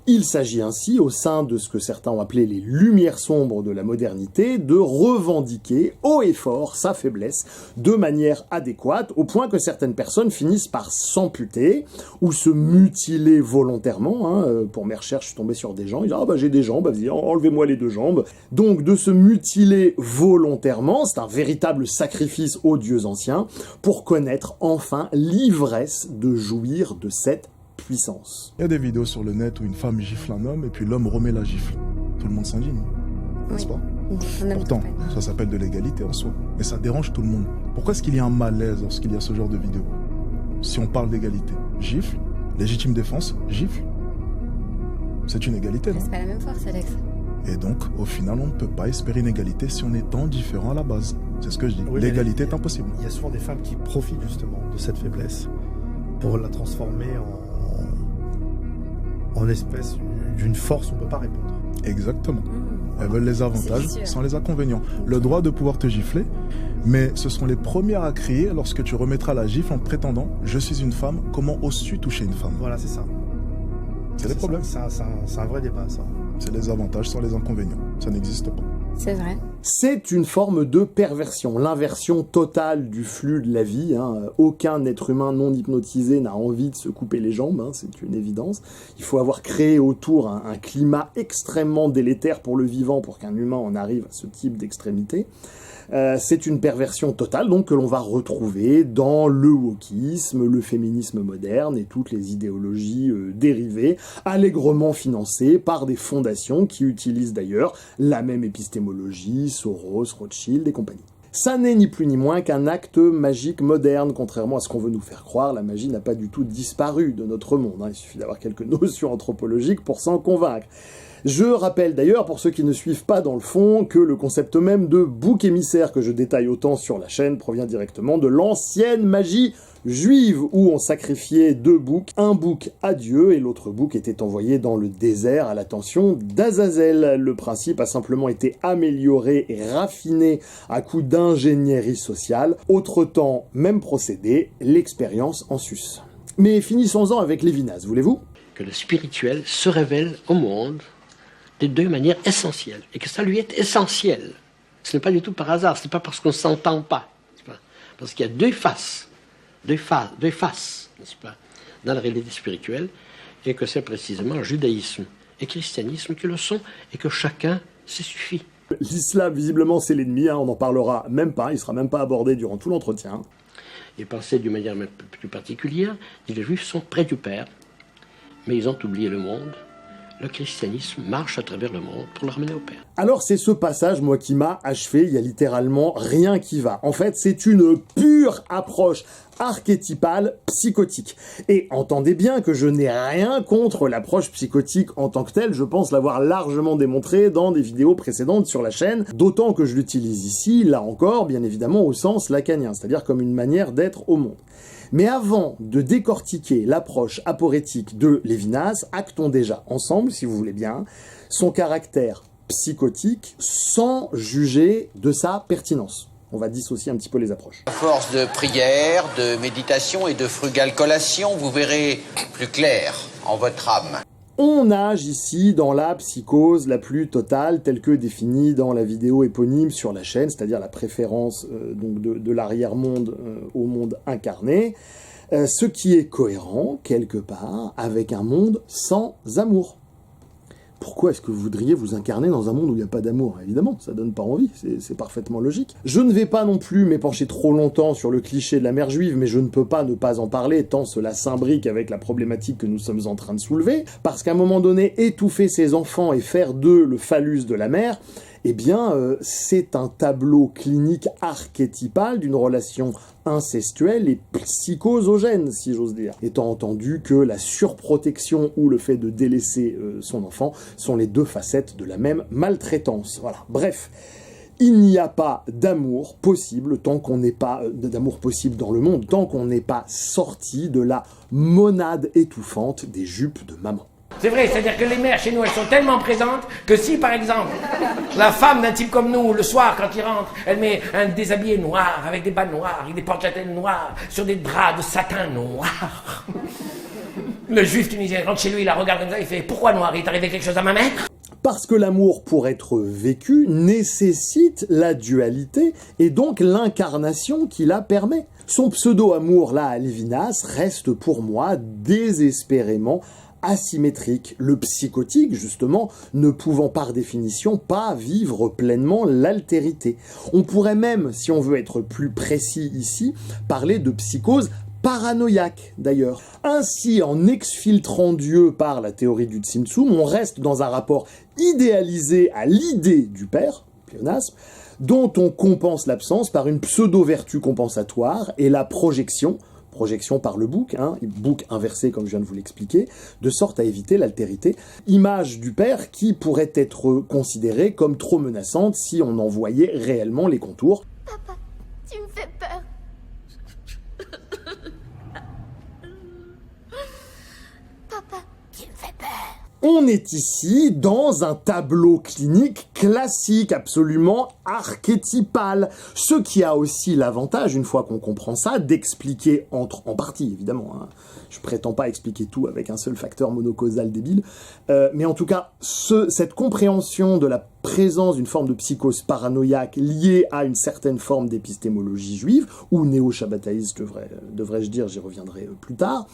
Il s'agit ainsi, au sein de ce que certains ont appelé les lumières sombres de la modernité, de revendiquer haut et fort sa faiblesse de manière adéquate, au point que certaines personnes finissent par s'amputer ou se mutiler volontairement. Pour mes recherches, je suis tombé sur des gens, ils disent « Ah bah j'ai des jambes, vas-y, enlevez-moi les 2 jambes ». Donc de se mutiler volontairement, c'est un véritable sacrifice aux dieux anciens, pour connaître enfin l'ivresse de jouir de cette puissance.
Il y a des vidéos sur le net où une femme gifle un homme et puis l'homme remet la gifle. Tout le monde s'indigne, n'est-ce pas? Pourtant, ça s'appelle de l'égalité en soi, mais ça dérange tout le monde. Pourquoi est-ce qu'il y a un malaise lorsqu'il y a ce genre de vidéo? Si on parle d'égalité, gifle, légitime défense, gifle. C'est une égalité, non?
C'est pas la même force, Alex.
Et donc, au final, on ne peut pas espérer une égalité si on est tant différent à la base. C'est ce que je dis. Oui, l'égalité est impossible.
Il y a souvent des femmes qui profitent justement de cette faiblesse pour la transformer en espèce d'une force où on ne peut pas répondre.
Exactement. Elles veulent les avantages sans les inconvénients. Le droit de pouvoir te gifler, mais ce seront les premières à crier lorsque tu remettras la gifle en prétendant « Je suis une femme, comment oses-tu toucher une femme ?»
Voilà, c'est ça.
C'est les problèmes.
C'est un vrai débat, ça.
C'est les avantages sans les inconvénients. Ça n'existe pas.
C'est vrai.
C'est une forme de perversion, l'inversion totale du flux de la vie. Aucun être humain non hypnotisé n'a envie de se couper les jambes, c'est une évidence. Il faut avoir créé autour un climat extrêmement délétère pour le vivant pour qu'un humain en arrive à ce type d'extrémité. C'est une perversion totale donc que l'on va retrouver dans le wokisme, le féminisme moderne et toutes les idéologies dérivées, allègrement financées par des fondations qui utilisent d'ailleurs la même épistémologie, Soros, Rothschild et compagnie. Ça n'est ni plus ni moins qu'un acte magique moderne, contrairement à ce qu'on veut nous faire croire, la magie n'a pas du tout disparu de notre monde, il suffit d'avoir quelques notions anthropologiques pour s'en convaincre. Je rappelle d'ailleurs, pour ceux qui ne suivent pas dans le fond, que le concept même de bouc émissaire que je détaille autant sur la chaîne provient directement de l'ancienne magie juive, où on sacrifiait 2 boucs, un bouc à Dieu et l'autre bouc était envoyé dans le désert à l'attention d'Azazel. Le principe a simplement été amélioré et raffiné à coup d'ingénierie sociale. Autre temps, même procédé, l'expérience en sus. Mais finissons-en avec Lévinas, voulez-vous?
Que le spirituel se révèle au monde de 2 manières essentielles, et que ça lui est essentiel. Ce n'est pas du tout par hasard, ce n'est pas parce qu'on ne s'entend pas, parce qu'il y a 2 faces, n'est-ce pas, dans la réalité spirituelle, et que c'est précisément judaïsme et christianisme qui le sont, et que chacun se suffit.
L'islam, visiblement, c'est l'ennemi, on n'en parlera même pas, il ne sera même pas abordé durant tout l'entretien.
Et penser d'une manière plus particulière, les Juifs sont près du Père, mais ils ont oublié le monde. Le christianisme marche à travers le monde pour le ramener au Père.
Alors c'est ce passage, moi, qui m'a achevé, il y a littéralement rien qui va. En fait, c'est une pure approche archétypale psychotique. Et entendez bien que je n'ai rien contre l'approche psychotique en tant que telle, je pense l'avoir largement démontré dans des vidéos précédentes sur la chaîne, d'autant que je l'utilise ici, là encore, bien évidemment, au sens lacanien, c'est-à-dire comme une manière d'être au monde. Mais avant de décortiquer l'approche aporétique de Lévinas, actons déjà ensemble, si vous voulez bien, son caractère psychotique sans juger de sa pertinence. On va dissocier un petit peu les approches.
À force de prière, de méditation et de frugale collation, vous verrez plus clair en votre âme.
On nage ici dans la psychose la plus totale, telle que définie dans la vidéo éponyme sur la chaîne, c'est-à-dire la préférence donc de l'arrière-monde au monde incarné, ce qui est cohérent, quelque part, avec un monde sans amour. Pourquoi est-ce que vous voudriez vous incarner dans un monde où il n'y a pas d'amour? Évidemment, ça donne pas envie, c'est parfaitement logique. Je ne vais pas non plus m'épancher trop longtemps sur le cliché de la mère juive, mais je ne peux pas ne pas en parler, tant cela s'imbrique avec la problématique que nous sommes en train de soulever, parce qu'à un moment donné, étouffer ses enfants et faire d'eux le phallus de la mère, eh bien, c'est un tableau clinique archétypal d'une relation incestuelle et psychosogène, si j'ose dire. Étant entendu que la surprotection ou le fait de délaisser son enfant sont les deux facettes de la même maltraitance. Voilà. Bref. Il n'y a pas d'amour possible tant qu'on n'est pas d'amour possible dans le monde, tant qu'on n'est pas sorti de la monade étouffante des jupes de maman.
C'est vrai, c'est-à-dire que les mères chez nous, elles sont tellement présentes que si, par exemple, la femme d'un type comme nous, le soir, quand il rentre, elle met un déshabillé noir, avec des bas noirs, et des porte-chatelles noirs, sur des draps de satin noir. Le juif tunisien rentre chez lui, il la regarde comme ça, il fait « Pourquoi noir? Il est arrivé quelque chose à ma mère ?»
Parce que l'amour, pour être vécu, nécessite la dualité et donc l'incarnation qui la permet. Son pseudo-amour, là, à Lévinas, reste pour moi désespérément asymétrique, le psychotique, justement, ne pouvant par définition pas vivre pleinement l'altérité. On pourrait même, si on veut être plus précis ici, parler de psychose paranoïaque, d'ailleurs. Ainsi, en exfiltrant Dieu par la théorie du Tzimtzum, on reste dans un rapport idéalisé à l'idée du père, pléonasme, dont on compense l'absence par une pseudo-vertu compensatoire et la projection par le bouc, bouc inversé comme je viens de vous l'expliquer, de sorte à éviter l'altérité. Image du père qui pourrait être considérée comme trop menaçante si on en voyait réellement les contours.
Papa, tu me fais peur. Papa, tu me fais peur.
On est ici dans un tableau clinique classique, absolument archétypal, ce qui a aussi l'avantage, une fois qu'on comprend ça, d'expliquer en partie, évidemment, je prétends pas expliquer tout avec un seul facteur monocausal débile, mais en tout cas, cette compréhension de la présence d'une forme de psychose paranoïaque liée à une certaine forme d'épistémologie juive, ou néo-shabbataïste, devrais-je dire, j'y reviendrai plus tard.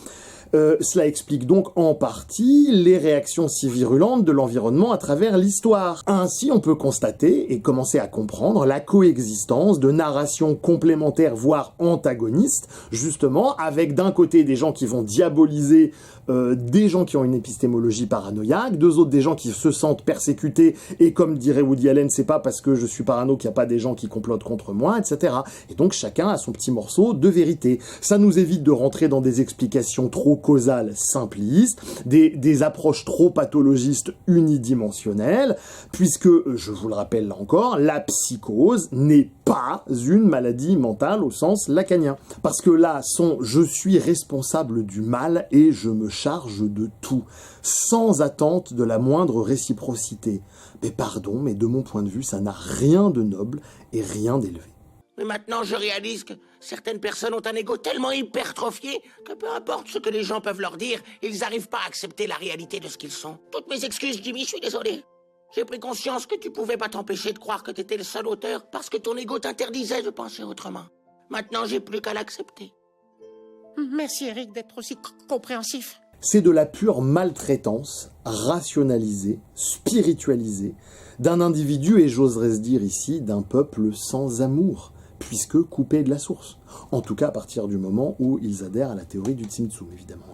Cela explique donc en partie les réactions si virulentes de l'environnement à travers l'histoire. Ainsi, on peut constater et commencer à comprendre la coexistence de narrations complémentaires, voire antagonistes, justement, avec d'un côté des gens qui vont diaboliser des gens qui ont une épistémologie paranoïaque, deux autres des gens qui se sentent persécutés, et comme dirait Woody Allen, c'est pas parce que je suis parano qu'il n'y a pas des gens qui complotent contre moi, etc. Et donc chacun a son petit morceau de vérité. Ça nous évite de rentrer dans des explications trop causales simplistes, des approches trop pathologistes unidimensionnelles, puisque, je vous le rappelle là encore, la psychose n'est pas une maladie mentale au sens lacanien. Parce que là, je suis responsable du mal et je me charge de tout, sans attente de la moindre réciprocité. Mais pardon, mais de mon point de vue, ça n'a rien de noble et rien d'élevé.
Mais maintenant, je réalise que certaines personnes ont un ego tellement hypertrophié que peu importe ce que les gens peuvent leur dire, ils n'arrivent pas à accepter la réalité de ce qu'ils sont. Toutes mes excuses, Jimmy, je suis désolé. J'ai pris conscience que tu pouvais pas t'empêcher de croire que t'étais le seul auteur parce que ton ego t'interdisait de penser autrement. Maintenant, j'ai plus qu'à l'accepter.
Merci, Eric, d'être aussi compréhensif.
C'est de la pure maltraitance, rationalisée, spiritualisée, d'un individu, et j'oserais se dire ici, d'un peuple sans amour, puisque coupé de la source. En tout cas, à partir du moment où ils adhèrent à la théorie du Tzimtzum, évidemment,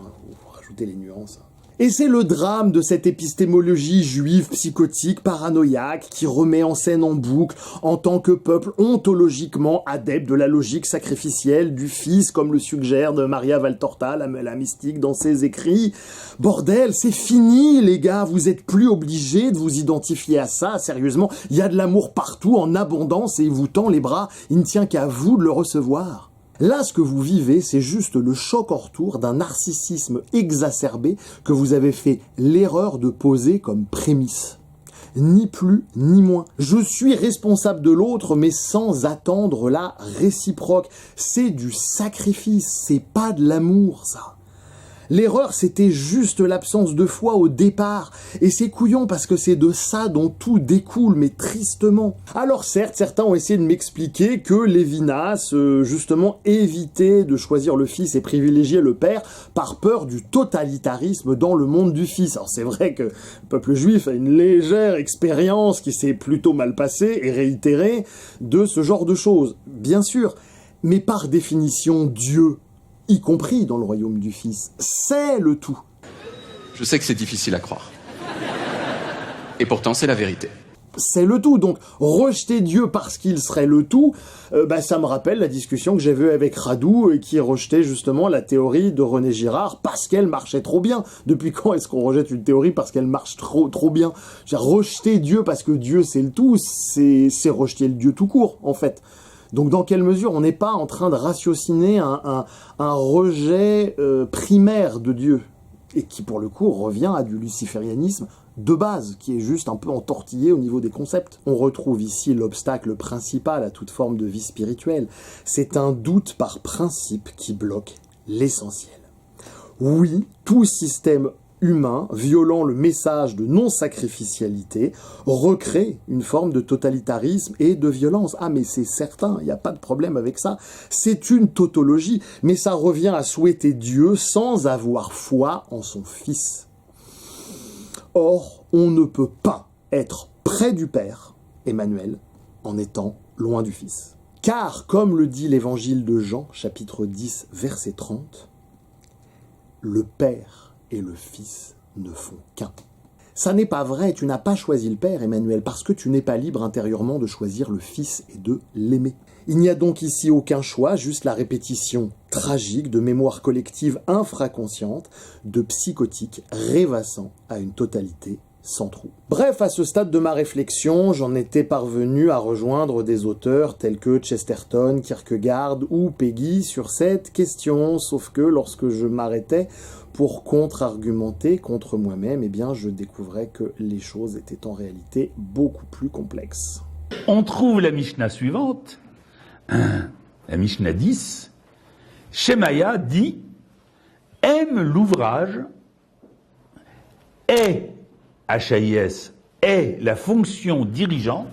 pour rajouter les nuances. Et c'est le drame de cette épistémologie juive psychotique, paranoïaque, qui remet en scène en boucle, en tant que peuple ontologiquement adepte de la logique sacrificielle du fils, comme le suggère de Maria Valtorta, la mystique, dans ses écrits. Bordel, c'est fini, les gars, vous êtes plus obligés de vous identifier à ça, sérieusement. Il y a de l'amour partout, en abondance, et il vous tend les bras, il ne tient qu'à vous de le recevoir. Là, ce que vous vivez, c'est juste le choc en retour d'un narcissisme exacerbé que vous avez fait l'erreur de poser comme prémisse. Ni plus, ni moins. Je suis responsable de l'autre, mais sans attendre la réciproque. C'est du sacrifice, c'est pas de l'amour, ça. L'erreur, c'était juste l'absence de foi au départ. Et c'est couillon parce que c'est de ça dont tout découle, mais tristement. Alors certes, certains ont essayé de m'expliquer que Lévinas, justement, évitait de choisir le fils et privilégiait le père par peur du totalitarisme dans le monde du fils. Alors c'est vrai que le peuple juif a une légère expérience qui s'est plutôt mal passée et réitérée de ce genre de choses, bien sûr. Mais par définition, Dieu, y compris dans le royaume du Fils, c'est le tout.
Je sais que c'est difficile à croire. Et pourtant, c'est la vérité.
C'est le tout, donc rejeter Dieu parce qu'il serait le tout, ça me rappelle la discussion que j'avais avec Radou qui rejetait justement la théorie de René Girard parce qu'elle marchait trop bien. Depuis quand est-ce qu'on rejette une théorie parce qu'elle marche trop bien? Rejeter Dieu parce que Dieu c'est le tout, c'est rejeter le Dieu tout court en fait. Donc dans quelle mesure on n'est pas en train de ratiociner un rejet primaire de Dieu et qui pour le coup revient à du luciférianisme de base, qui est juste un peu entortillé au niveau des concepts. On retrouve ici l'obstacle principal à toute forme de vie spirituelle. C'est un doute par principe qui bloque l'essentiel. Oui, tout système humain, violant le message de non-sacrificialité, recrée une forme de totalitarisme et de violence. Ah mais c'est certain, il n'y a pas de problème avec ça. C'est une tautologie, mais ça revient à souhaiter Dieu sans avoir foi en son Fils. Or, on ne peut pas être près du Père, Emmanuel, en étant loin du Fils. Car, comme le dit l'évangile de Jean, chapitre 10, verset 30, le Père et le Fils ne font qu'un. Ça n'est pas vrai, tu n'as pas choisi le Père, Emmanuel, parce que tu n'es pas libre intérieurement de choisir le Fils et de l'aimer. Il n'y a donc ici aucun choix, juste la répétition tragique de mémoire collective infraconsciente, de psychotique rêvassant à une totalité sans trou. Bref, à ce stade de ma réflexion, j'en étais parvenu à rejoindre des auteurs tels que Chesterton, Kierkegaard ou Peggy sur cette question, sauf que lorsque je m'arrêtais pour contre-argumenter contre moi-même, eh bien je découvrais que les choses étaient en réalité beaucoup plus complexes.
On trouve la Mishnah suivante, la Mishnah 10, Shemaya dit « Aime l'ouvrage, est HAIS, est la fonction dirigeante,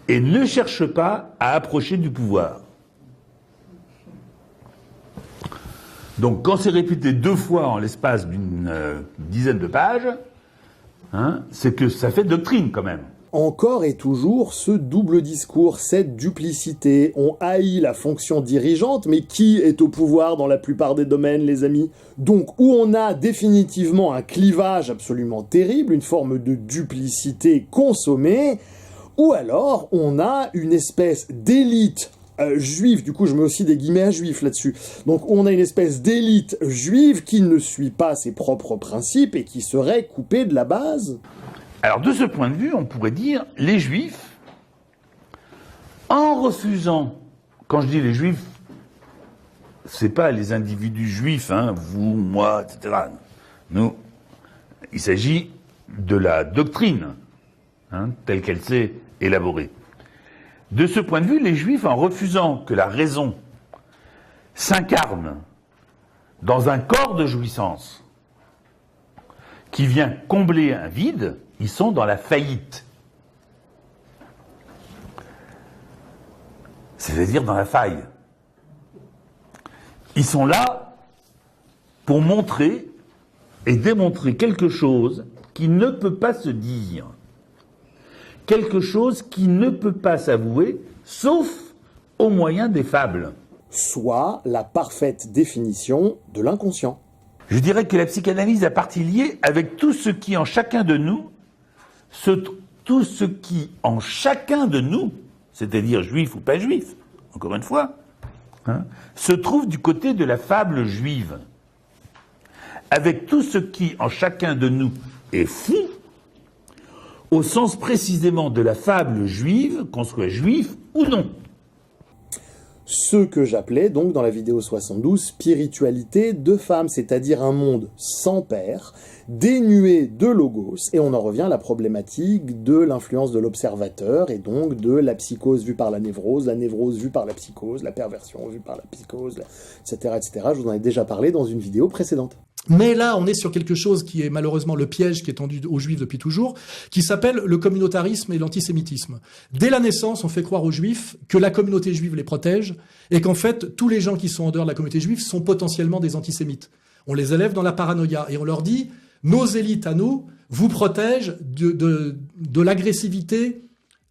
et ne cherche pas à approcher du pouvoir. » Donc quand c'est répété 2 fois en l'espace d'une dizaine de pages, c'est que ça fait doctrine quand même.
Encore et toujours ce double discours, cette duplicité. On haït la fonction dirigeante, mais qui est au pouvoir dans la plupart des domaines, les amis? Donc, où on a définitivement un clivage absolument terrible, une forme de duplicité consommée, ou alors on a une espèce d'élite juive, du coup je mets aussi des guillemets à juif là-dessus, donc on a une espèce d'élite juive qui ne suit pas ses propres principes et qui serait coupée de la base.
Alors de ce point de vue, on pourrait dire, les Juifs, en refusant, quand je dis les Juifs, c'est pas les individus juifs, vous, moi, etc. Nous, il s'agit de la doctrine, telle qu'elle s'est élaborée. De ce point de vue, les Juifs, en refusant que la raison s'incarne dans un corps de jouissance qui vient combler un vide, ils sont dans la faillite. C'est-à-dire dans la faille. Ils sont là pour montrer et démontrer quelque chose qui ne peut pas se dire. Quelque chose qui ne peut pas s'avouer, sauf au moyen des fables.
Soit la parfaite définition de l'inconscient.
Je dirais que la psychanalyse a partie liée avec tout ce qui en chacun de nous, c'est-à-dire juif ou pas juif, encore une fois, se trouve du côté de la fable juive. Avec tout ce qui en chacun de nous est fou, au sens précisément de la fable juive, qu'on soit juif ou non.
Ce que j'appelais donc dans la vidéo 72 spiritualité de femme, c'est-à-dire un monde sans père, dénué de logos, et on en revient à la problématique de l'influence de l'observateur, et donc de la psychose vue par la névrose vue par la psychose, la perversion vue par la psychose, etc., etc. Je vous en ai déjà parlé dans une vidéo précédente.
Mais là, on est sur quelque chose qui est malheureusement le piège qui est tendu aux Juifs depuis toujours, qui s'appelle le communautarisme et l'antisémitisme. Dès la naissance, on fait croire aux Juifs que la communauté juive les protège, et qu'en fait, tous les gens qui sont en dehors de la communauté juive sont potentiellement des antisémites. On les élève dans la paranoïa, et on leur dit « Nos élites à nous vous protègent de l'agressivité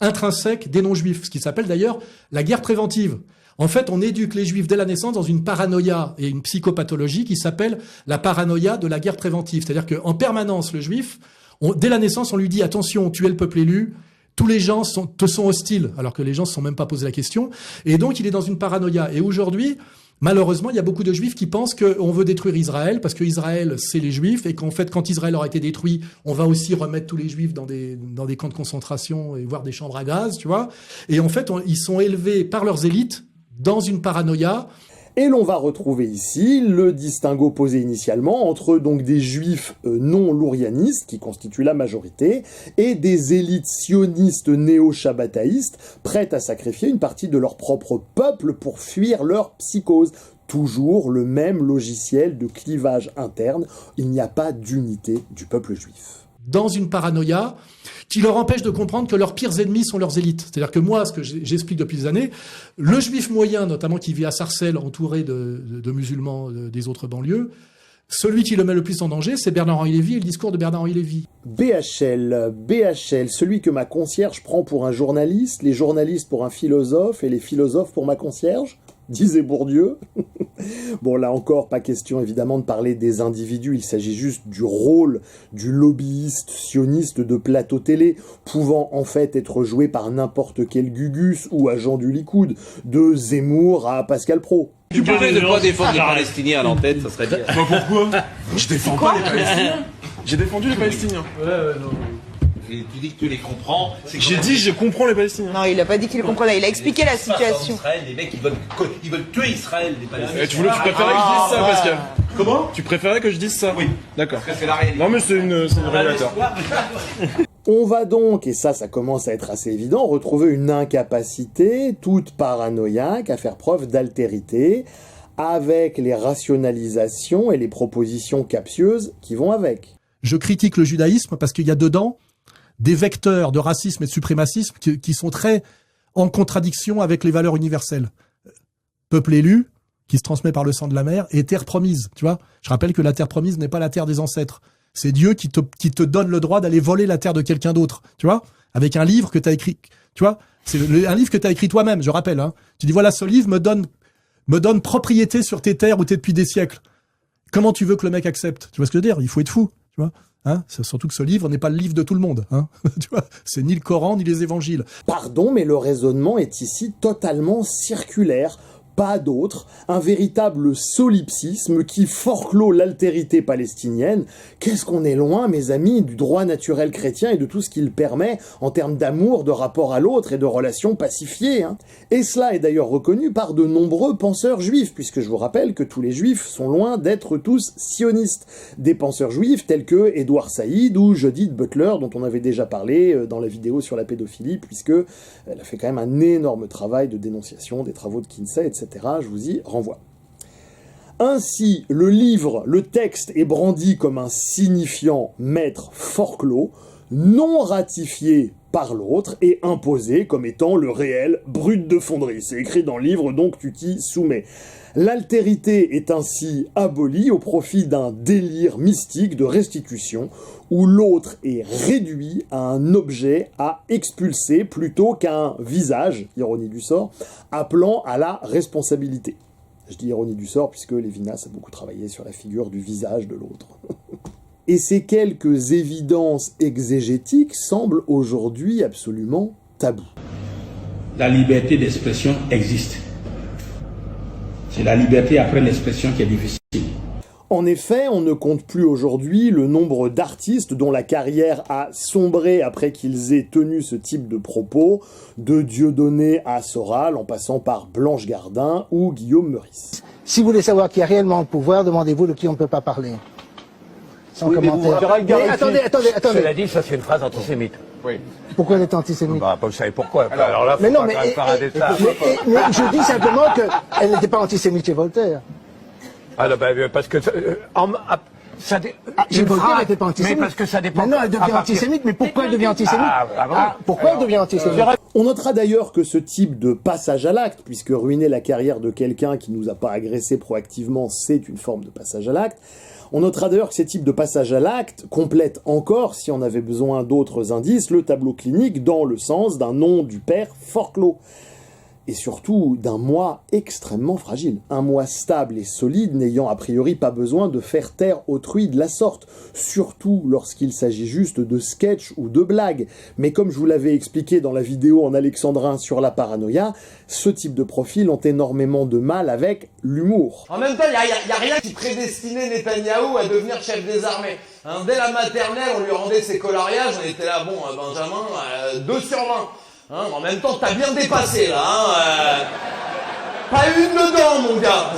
intrinsèque des non-juifs », ce qui s'appelle d'ailleurs la guerre préventive. En fait, on éduque les Juifs dès la naissance dans une paranoïa et une psychopathologie qui s'appelle la paranoïa de la guerre préventive. C'est-à-dire qu'en permanence, le Juif, dès la naissance, on lui dit « Attention, tu es le peuple élu, tous les gens te sont hostiles », alors que les gens ne se sont même pas posé la question. Et donc, il est dans une paranoïa. Et aujourd'hui, malheureusement, il y a beaucoup de Juifs qui pensent qu'on veut détruire Israël, parce que Israël, c'est les Juifs, et qu'en fait, quand Israël aura été détruit, on va aussi remettre tous les Juifs dans des camps de concentration et voire des chambres à gaz, tu vois. Et en fait, ils sont élevés par leurs élites dans une paranoïa.
Et l'on va retrouver ici le distinguo posé initialement entre donc des juifs non lourianistes, qui constituent la majorité, et des élites sionistes néo-shabbataïstes, prêtes à sacrifier une partie de leur propre peuple pour fuir leur psychose. Toujours le même logiciel de clivage interne, il n'y a pas d'unité du peuple juif.
Dans une paranoïa qui leur empêche de comprendre que leurs pires ennemis sont leurs élites. C'est-à-dire que moi, ce que j'explique depuis des années, le juif moyen, notamment qui vit à Sarcelles, entouré de musulmans des autres banlieues, celui qui le met le plus en danger, c'est Bernard-Henri Lévy et le discours de Bernard-Henri Lévy.
BHL, celui que ma concierge prend pour un journaliste, les journalistes pour un philosophe et les philosophes pour ma concierge, disait Bourdieu. Bon, là encore, pas question évidemment de parler des individus, il s'agit juste du rôle du lobbyiste sioniste de plateau télé, pouvant en fait être joué par n'importe quel Gugus ou agent du Likoud, de Zemmour à Pascal Pro.
Tu pourrais ne pas défendre les Palestiniens à l'antenne, ça serait bien.
Bah pourquoi? Je défends pas les Palestiniens. J'ai défendu les Palestiniens.
Non. Et tu dis que tu les comprends.
J'ai dit je comprends les Palestiniens.
Non, il a pas dit qu'il les comprenait, il a expliqué la situation.
Israël, les mecs ils veulent tuer Israël, les Palestiniens.
Et tu préférais que je dise ça, Pascal?
Comment?
Tu préférais que je dise ça?
Oui.
D'accord.
Parce que c'est la réalité.
Non mais c'est une révélateur.
On va donc, et ça commence à être assez évident, retrouver une incapacité toute paranoïaque à faire preuve d'altérité avec les rationalisations et les propositions captieuses qui vont avec.
Je critique le judaïsme parce qu'il y a dedans des vecteurs de racisme et de suprémacisme qui sont très en contradiction avec les valeurs universelles. Peuple élu, qui se transmet par le sang de la mer, et terre promise, tu vois. Je rappelle que la terre promise n'est pas la terre des ancêtres. C'est Dieu qui te donne le droit d'aller voler la terre de quelqu'un d'autre, tu vois, avec un livre que tu as écrit, tu vois. C'est un livre que tu as écrit toi-même, je rappelle. Hein. Tu dis, voilà, ce livre me donne propriété sur tes terres où tu es depuis des siècles. Comment tu veux que le mec accepte? Tu vois ce que je veux dire? Il faut être fou, tu vois. Hein, c'est surtout que ce livre n'est pas le livre de tout le monde. Hein, tu vois, c'est ni le Coran ni les évangiles.
Pardon, mais le raisonnement est ici totalement circulaire. Pas d'autre, un véritable solipsisme qui forclôt l'altérité palestinienne. Qu'est-ce qu'on est loin, mes amis, du droit naturel chrétien et de tout ce qu'il permet en termes d'amour, de rapport à l'autre et de relations pacifiées. Hein. Et cela est d'ailleurs reconnu par de nombreux penseurs juifs, puisque je vous rappelle que tous les juifs sont loin d'être tous sionistes. Des penseurs juifs tels que Edward Said ou Judith Butler, dont on avait déjà parlé dans la vidéo sur la pédophilie, puisque elle a fait quand même un énorme travail de dénonciation des travaux de Kinsey, etc. Je vous y renvoie. Ainsi, le texte est brandi comme un signifiant maître forclos, non ratifié par l'autre et imposé comme étant le réel brut de fonderie. C'est écrit dans le livre, donc tu t'y soumets. L'altérité est ainsi abolie au profit d'un délire mystique de restitution où l'autre est réduit à un objet à expulser plutôt qu'à un visage, ironie du sort, appelant à la responsabilité. Je dis ironie du sort puisque Lévinas a beaucoup travaillé sur la figure du visage de l'autre. Et ces quelques évidences exégétiques semblent aujourd'hui absolument tabous.
La liberté d'expression existe. C'est la liberté après l'expression qui est difficile.
En effet, on ne compte plus aujourd'hui le nombre d'artistes dont la carrière a sombré après qu'ils aient tenu ce type de propos, de Dieudonné à Soral, en passant par Blanche Gardin ou Guillaume Meurice.
Si vous voulez savoir qui a réellement le pouvoir, demandez-vous de qui on ne peut pas parler. Sans commentaire. Mais attendez.
Cela dit, ça c'est une phrase antisémite. Oui.
Pourquoi elle est antisémite?
Vous savez pourquoi. Alors là,
mais
faut
non,
pas quand même faire un détail.
mais je dis simplement qu'elle n'était pas antisémite chez Voltaire.
Ah non, parce que
Chez Voltaire, elle n'était pas antisémite.
Mais parce que ça dépend.
Maintenant, elle devient antisémite, mais pourquoi elle devient antisémite? Pourquoi elle devient antisémite?
On notera d'ailleurs que ce type de passage à l'acte, puisque ruiner la carrière de quelqu'un qui nous a pas agressé proactivement, c'est une forme de passage à l'acte. On notera d'ailleurs que ces types de passage à l'acte complètent encore, si on avait besoin d'autres indices, le tableau clinique dans le sens d'un nom du père fort clos. Et surtout d'un moi extrêmement fragile. Un moi stable et solide n'ayant a priori pas besoin de faire taire autrui de la sorte, surtout lorsqu'il s'agit juste de sketch ou de blagues. Mais comme je vous l'avais expliqué dans la vidéo en alexandrin sur la paranoïa, ce type de profil ont énormément de mal avec l'humour.
En même temps, il n'y a rien qui prédestinait Netanyahou à devenir chef des armées. Hein, dès la maternelle, on lui rendait ses coloriages, on était là, bon, Benjamin, 2 sur 20. Hein, en même temps, t'as bien dépassé, là. Hein, pas une dedans, mon gars.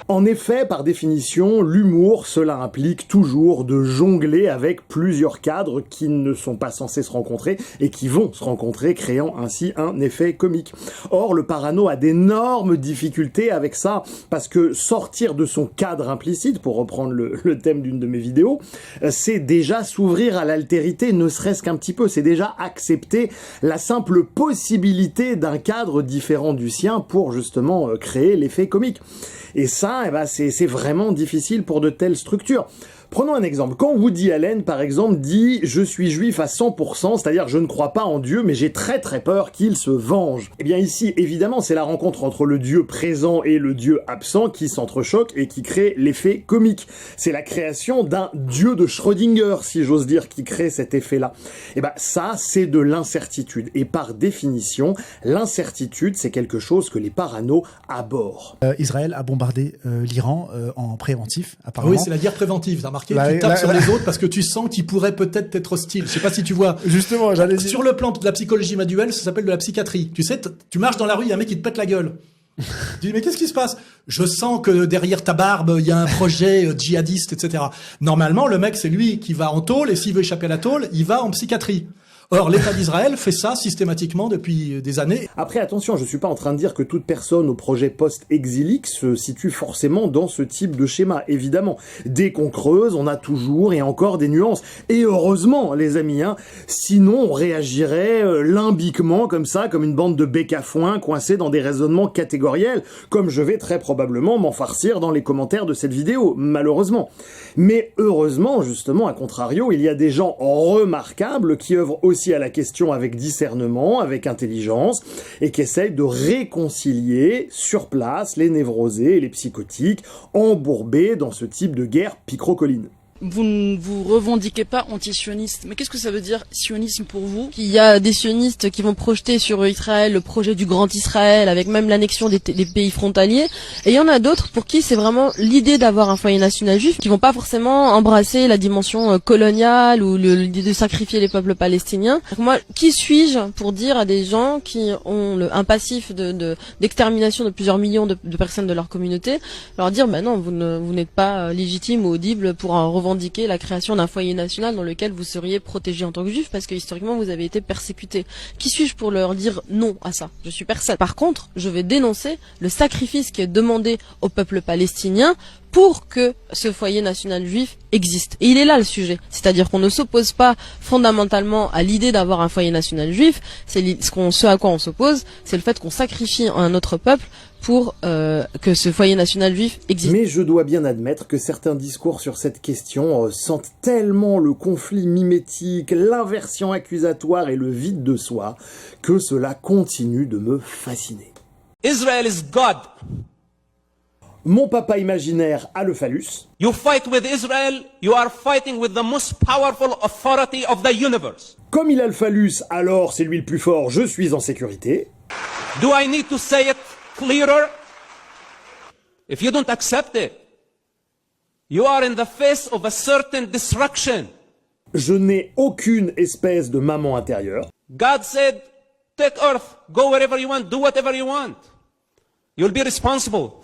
En effet, par définition, l'humour, cela implique toujours de jongler avec plusieurs cadres qui ne sont pas censés se rencontrer et qui vont se rencontrer, créant ainsi un effet comique. Or, le parano a d'énormes difficultés avec ça, parce que sortir de son cadre implicite, pour reprendre le thème d'une de mes vidéos, c'est déjà s'ouvrir à l'altérité, ne serait-ce qu'un petit peu. C'est déjà accepter la simple possibilité d'un cadre différent du sien pour justement créer l'effet comique. Et ça, c'est vraiment difficile pour de telles structures. Prenons un exemple. Quand Woody Allen, par exemple, dit « Je suis juif à 100%, c'est-à-dire je ne crois pas en Dieu, mais j'ai très très peur qu'il se venge ». Eh bien ici, évidemment, c'est la rencontre entre le Dieu présent et le Dieu absent qui s'entrechoquent et qui crée l'effet comique. C'est la création d'un Dieu de Schrödinger, si j'ose dire, qui crée cet effet-là. Eh ben ça, c'est de l'incertitude. Et par définition, l'incertitude, c'est quelque chose que les paranos abhorrent.
Israël a bombardé l'Iran en préventif, apparemment.
Oui, c'est la guerre préventive, t'as remarqué, tu tapes sur les autres parce que tu sens qu'ils pourraient peut-être être hostiles. Je sais pas si tu vois.
Justement, j'allais dire.
Sur le plan de la psychologie manuelle, ça s'appelle de la psychiatrie. Tu sais, tu marches dans la rue, il y a un mec qui te pète la gueule. Tu dis, mais qu'est-ce qui se passe? Je sens que derrière ta barbe, il y a un projet djihadiste, etc. Normalement, le mec, c'est lui qui va en tôle, et s'il veut échapper à la tôle, il va en psychiatrie. Or, l'État d'Israël fait ça systématiquement depuis des années.
Après, attention, je suis pas en train de dire que toute personne au projet post-exilique se situe forcément dans ce type de schéma, évidemment. Dès qu'on creuse, on a toujours et encore des nuances. Et heureusement, les amis, hein, sinon on réagirait limbiquement comme ça, comme une bande de bec à foin coincés dans des raisonnements catégoriels, comme je vais très probablement m'en farcir dans les commentaires de cette vidéo, malheureusement. Mais heureusement, justement, à contrario, il y a des gens remarquables qui œuvrent aussi à la question avec discernement, avec intelligence, et qui essayent de réconcilier sur place les névrosés et les psychotiques embourbés dans ce type de guerre picrocolline.
Vous ne vous revendiquez pas anti-sioniste. Mais qu'est-ce que ça veut dire, sionisme, pour vous? Il y a des sionistes qui vont projeter sur Israël le projet du grand Israël, avec même l'annexion des pays frontaliers. Et il y en a d'autres pour qui c'est vraiment l'idée d'avoir un foyer national juif, qui vont pas forcément embrasser la dimension coloniale ou l'idée de sacrifier les peuples palestiniens. Donc moi, qui suis-je pour dire à des gens qui ont un passif d'extermination de plusieurs millions de personnes de leur communauté, leur dire, bah non, vous n'êtes pas légitime ou audible pour revendiquer la création d'un foyer national dans lequel vous seriez protégé en tant que juif parce que historiquement vous avez été persécuté. Qui suis-je pour leur dire non à ça? Je suis personne. Par contre, je vais dénoncer le sacrifice qui est demandé au peuple palestinien pour que ce foyer national juif existe. Et il est là le sujet. C'est-à-dire qu'on ne s'oppose pas fondamentalement à l'idée d'avoir un foyer national juif. Ce à quoi on s'oppose, c'est le fait qu'on sacrifie un autre peuple pour que ce foyer national juif existe.
Mais je dois bien admettre que certains discours sur cette question sentent tellement le conflit mimétique, l'inversion accusatoire et le vide de soi que cela continue de me fasciner.
Israel is God.
Mon papa imaginaire a le phallus.
You fight with Israel, you are fighting with the most powerful authority of the universe.
Comme il a le phallus, alors c'est lui le plus fort, je suis en sécurité.
Do I need to say it clearer? If you don't accept it,
You are in the face of a certain destruction.
Je n'ai aucune espèce de maman intérieure.
God said, take earth, go wherever you want, do whatever you want. You'll be responsible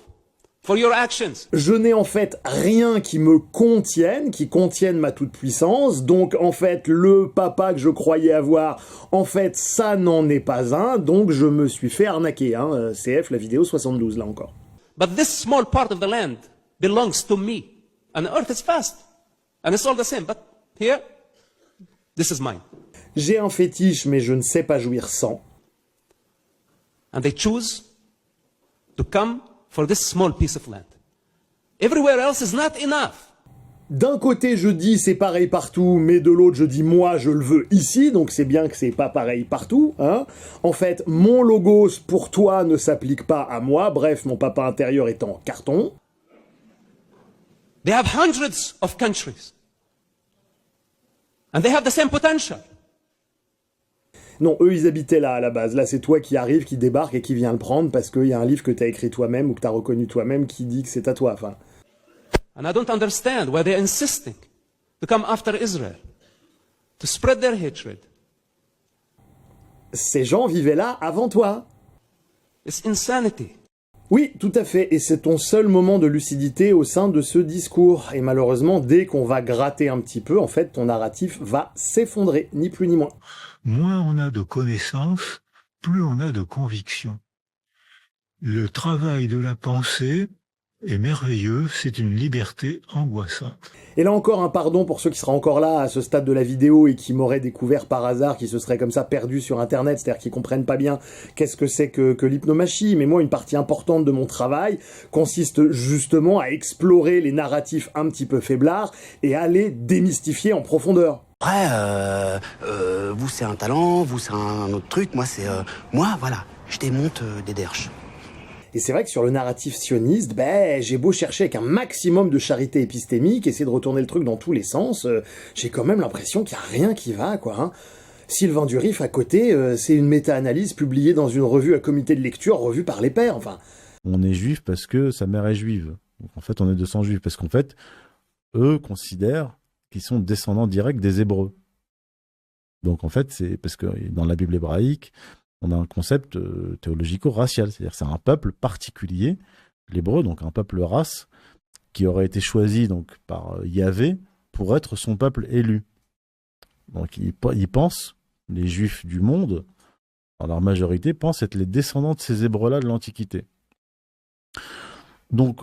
for your actions.
Je n'ai en fait rien qui me contienne, qui contienne ma toute-puissance. Donc en fait, le papa que je croyais avoir, en fait, ça n'en est pas un. Donc je me suis fait arnaquer. Hein. CF, la vidéo 72, là encore.
But this small part of the land belongs to me. And the earth is vast. And it's all the same. But here, this is mine.
J'ai un fétiche, mais je ne sais pas jouir sans.
And they choose to come for this small piece of land. Everywhere else is not enough.
D'un côté, je dis c'est pareil partout, mais de l'autre, je dis moi, je le veux ici, donc c'est bien que c'est pas pareil partout. Hein. En fait, mon logos pour toi ne s'applique pas à moi. Bref, mon papa intérieur est en carton.
They have hundreds of countries. And they have the same potential.
Non, eux, ils habitaient là, à la base. Là, c'est toi qui arrive, qui débarque et qui vient le prendre parce qu'il y a un livre que t'as écrit toi-même ou que t'as reconnu toi-même qui dit que c'est à toi. Enfin.
And I don't understand why they're insisting to come after Israel, to spread their hatred.
Ces gens vivaient là avant toi.
It's insanity.
Oui, tout à fait, et c'est ton seul moment de lucidité au sein de ce discours. Et malheureusement, dès qu'on va gratter un petit peu, en fait, ton narratif va s'effondrer, ni plus ni moins.
Moins on a de connaissances, plus on a de convictions. Le travail de la pensée est merveilleux, c'est une liberté angoissante.
Et là encore, un pardon pour ceux qui seraient encore là à ce stade de la vidéo et qui m'auraient découvert par hasard, qui se seraient comme ça perdus sur Internet, c'est-à-dire qui comprennent pas bien qu'est-ce que c'est que l'hypnomachie. Mais moi, une partie importante de mon travail consiste justement à explorer les narratifs un petit peu faiblards et à les démystifier en profondeur.
Après, vous c'est un talent, vous c'est un autre truc, moi c'est... moi, voilà, je démonte des derches.
Et c'est vrai que sur le narratif sioniste, j'ai beau chercher avec un maximum de charité épistémique, essayer de retourner le truc dans tous les sens, j'ai quand même l'impression qu'il n'y a rien qui va, quoi. Hein. Sylvain Durif, à côté, c'est une méta-analyse publiée dans une revue à comité de lecture, revue par les pairs, enfin.
On est juif parce que sa mère est juive. Donc, en fait, on est 200 juifs, parce qu'en fait, eux considèrent qu'ils sont descendants directs des Hébreux. Donc en fait, c'est parce que dans la Bible hébraïque, on a un concept théologico-racial, c'est-à-dire que c'est un peuple particulier, l'hébreu, donc un peuple race, qui aurait été choisi donc par Yahvé pour être son peuple élu. Donc ils pensent, les juifs du monde, dans leur majorité, pensent être les descendants de ces hébreux-là de l'Antiquité. Donc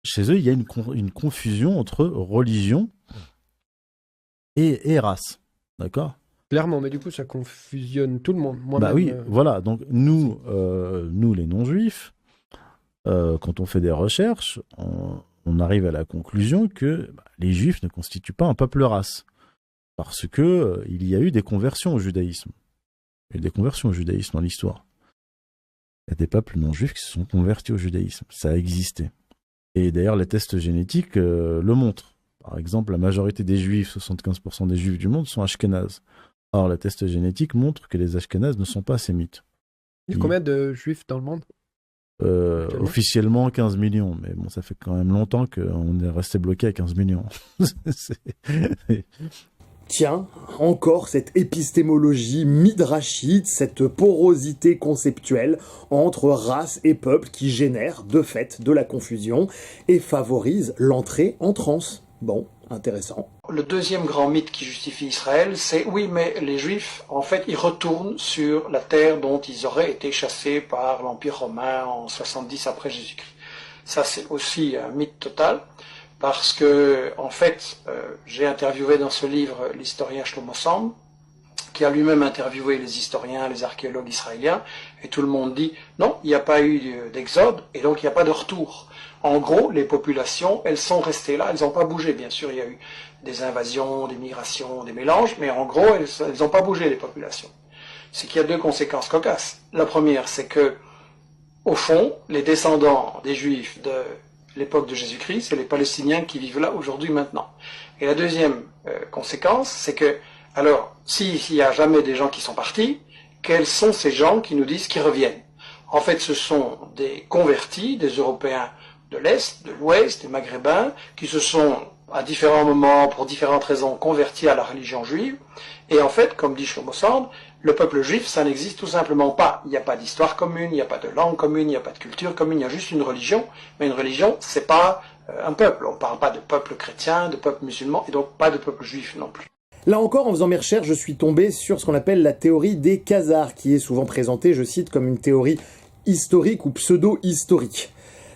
chez eux, il y a une confusion entre religion et race, d'accord ?
Clairement, mais du coup, ça confusionne tout le monde.
Bah oui, voilà. Donc nous les non-juifs, quand on fait des recherches, on arrive à la conclusion que les juifs ne constituent pas un peuple race, parce que il y a eu des conversions au judaïsme. Il y a eu des conversions au judaïsme dans l'histoire. Il y a des peuples non-juifs qui se sont convertis au judaïsme. Ça a existé. Et d'ailleurs, les tests génétiques le montrent. Par exemple, la majorité des juifs, 75% des juifs du monde, sont ashkénazes. Or, les tests génétiques montrent que les ashkénazes ne sont pas sémites.
Il y a combien de juifs dans le monde ?
Officiellement 15 millions, mais bon, ça fait quand même longtemps qu'on est resté bloqué à 15 millions.
Tiens, encore cette épistémologie midrashite, cette porosité conceptuelle entre race et peuple qui génère de fait de la confusion et favorise l'entrée en transe. Bon, intéressant.
Le deuxième grand mythe qui justifie Israël, c'est oui, mais les Juifs, en fait, ils retournent sur la terre dont ils auraient été chassés par l'Empire romain en 70 après Jésus-Christ. Ça, c'est aussi un mythe total, parce que, en fait, j'ai interviewé dans ce livre l'historien Shlomo Sand, qui a lui-même interviewé les historiens, les archéologues israéliens, et tout le monde dit non, il n'y a pas eu d'exode, et donc il n'y a pas de retour. En gros, les populations, elles sont restées là, elles n'ont pas bougé. Bien sûr, il y a eu des invasions, des migrations, des mélanges, mais en gros, elles n'ont pas bougé, les populations. C'est qu'il y a deux conséquences cocasses. La première, c'est que, au fond, les descendants des Juifs de l'époque de Jésus-Christ, c'est les Palestiniens qui vivent là aujourd'hui, maintenant. Et la deuxième conséquence, c'est que, alors, s'il n'y a jamais des gens qui sont partis, quels sont ces gens qui nous disent qu'ils reviennent ? En fait, ce sont des convertis, des Européens de l'Est, de l'Ouest, des Maghrébins, qui se sont, à différents moments, pour différentes raisons, convertis à la religion juive. Et en fait, comme dit Shlomo Sand, le peuple juif, ça n'existe tout simplement pas. Il n'y a pas d'histoire commune, il n'y a pas de langue commune, il n'y a pas de culture commune, il y a juste une religion. Mais une religion, c'est pas un peuple. On ne parle pas de peuple chrétien, de peuple musulman, et donc pas de peuple juif non plus.
Là encore, en faisant mes recherches, je suis tombé sur ce qu'on appelle la théorie des Khazars, qui est souvent présentée, je cite, comme une théorie historique ou pseudo-historique.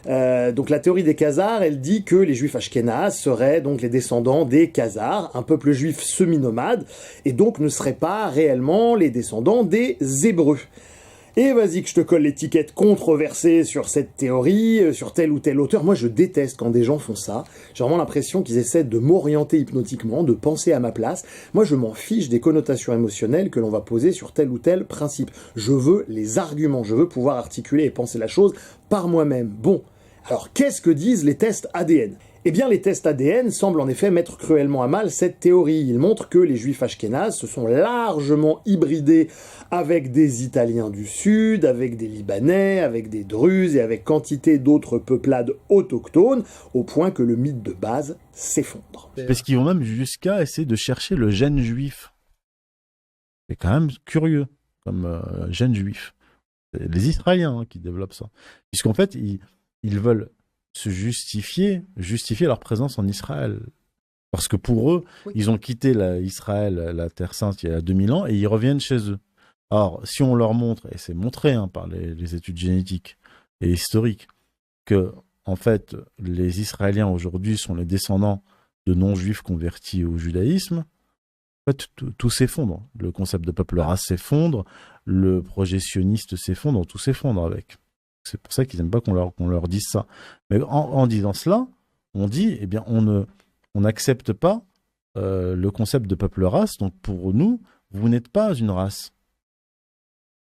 Donc la théorie des Khazars, elle dit que les juifs ashkénazes seraient donc les descendants des Khazars, un peuple juif semi-nomade, et donc ne seraient pas réellement les descendants des Hébreux. Et vas-y que je te colle l'étiquette controversée sur cette théorie, sur tel ou tel auteur. Moi, je déteste quand des gens font ça. J'ai vraiment l'impression qu'ils essaient de m'orienter hypnotiquement, de penser à ma place. Moi, je m'en fiche des connotations émotionnelles que l'on va poser sur tel ou tel principe. Je veux les arguments, je veux pouvoir articuler et penser la chose par moi-même. Bon, alors qu'est-ce que disent les tests ADN ? Eh bien, les tests ADN semblent en effet mettre cruellement à mal cette théorie. Ils montrent que les juifs ashkénazes se sont largement hybridés avec des Italiens du Sud, avec des Libanais, avec des Druzes et avec quantité d'autres peuplades autochtones, au point que le mythe de base s'effondre.
Parce qu'ils vont même jusqu'à essayer de chercher le gène juif. C'est quand même curieux, comme gène juif. C'est les Israéliens qui développent ça. Puisqu'en fait, ils veulent se justifier leur présence en Israël. Parce que pour eux, ils ont quitté Israël, la Terre Sainte, il y a 2000 ans, et ils reviennent chez eux. Alors, si on leur montre, et c'est montré par les études génétiques et historiques, que, en fait, les Israéliens aujourd'hui sont les descendants de non-juifs convertis au judaïsme, en fait, tout s'effondre. Le concept de peuple race s'effondre, le projet sioniste s'effondre, tout s'effondre avec. C'est pour ça qu'ils n'aiment pas qu'on leur dise ça. Mais en disant cela, on dit, eh bien, on n'accepte pas le concept de peuple race. Donc pour nous, vous n'êtes pas une race.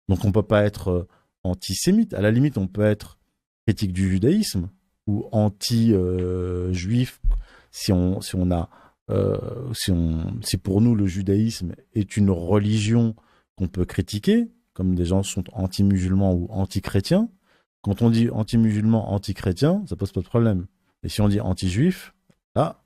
Donc on ne peut pas être antisémite. À la limite, on peut être critique du judaïsme ou anti-juif si pour nous le judaïsme est une religion qu'on peut critiquer, comme des gens sont anti-musulmans ou anti-chrétiens. Quand on dit anti-musulman, anti-chrétien, ça pose pas de problème. Et si on dit anti-juif, là,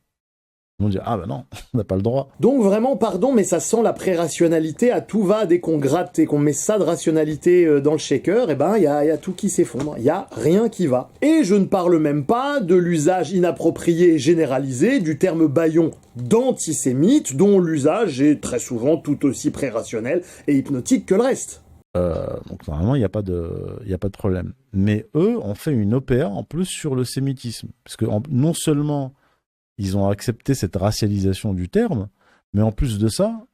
on dit ah ben non, on n'a pas le droit.
Donc vraiment, pardon, mais ça sent la pré-rationalité à tout va. Dès qu'on gratte et qu'on met ça de rationalité dans le shaker, eh ben il y a tout qui s'effondre. Il y a rien qui va. Et je ne parle même pas de l'usage inapproprié et généralisé du terme bâillon d'antisémite, dont l'usage est très souvent tout aussi pré-rationnel et hypnotique que le reste.
Donc normalement, il n'y a pas de problème. Mais eux ont fait une OPA en plus sur le sémitisme. Parce que non seulement ils ont accepté cette racialisation du terme, mais en plus de ça,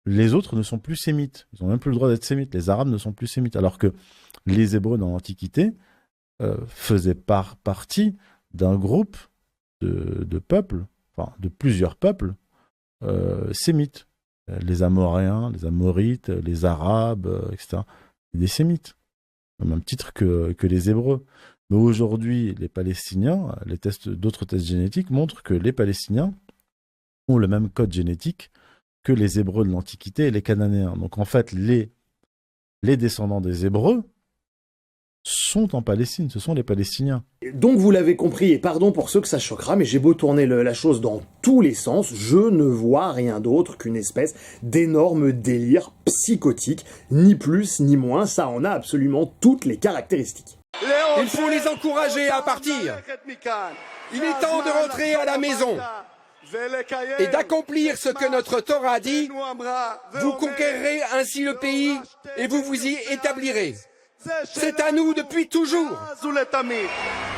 les autres ne sont plus sémites. Ils n'ont même plus le droit d'être sémites. Les Arabes ne sont plus sémites. Alors que les Hébreux dans l'Antiquité faisaient partie d'un groupe de peuples, enfin de plusieurs peuples sémites. Les Amoréens, les Amorites, les Arabes, etc. Des Sémites, au même titre que les Hébreux. Mais aujourd'hui, les Palestiniens, d'autres tests génétiques montrent que les Palestiniens ont le même code génétique que les Hébreux de l'Antiquité et les Cananéens. Donc en fait, les descendants des Hébreux sont en Palestine, ce sont les Palestiniens.
Donc vous l'avez compris, et pardon pour ceux que ça choquera, mais j'ai beau tourner la chose dans tous les sens, je ne vois rien d'autre qu'une espèce d'énorme délire psychotique, ni plus ni moins, ça en a absolument toutes les caractéristiques.
Il faut les encourager à partir. Il est temps de rentrer à la maison et d'accomplir ce que notre Torah dit. Vous conquérerez ainsi le pays et vous vous y établirez. C'est à nous depuis toujours.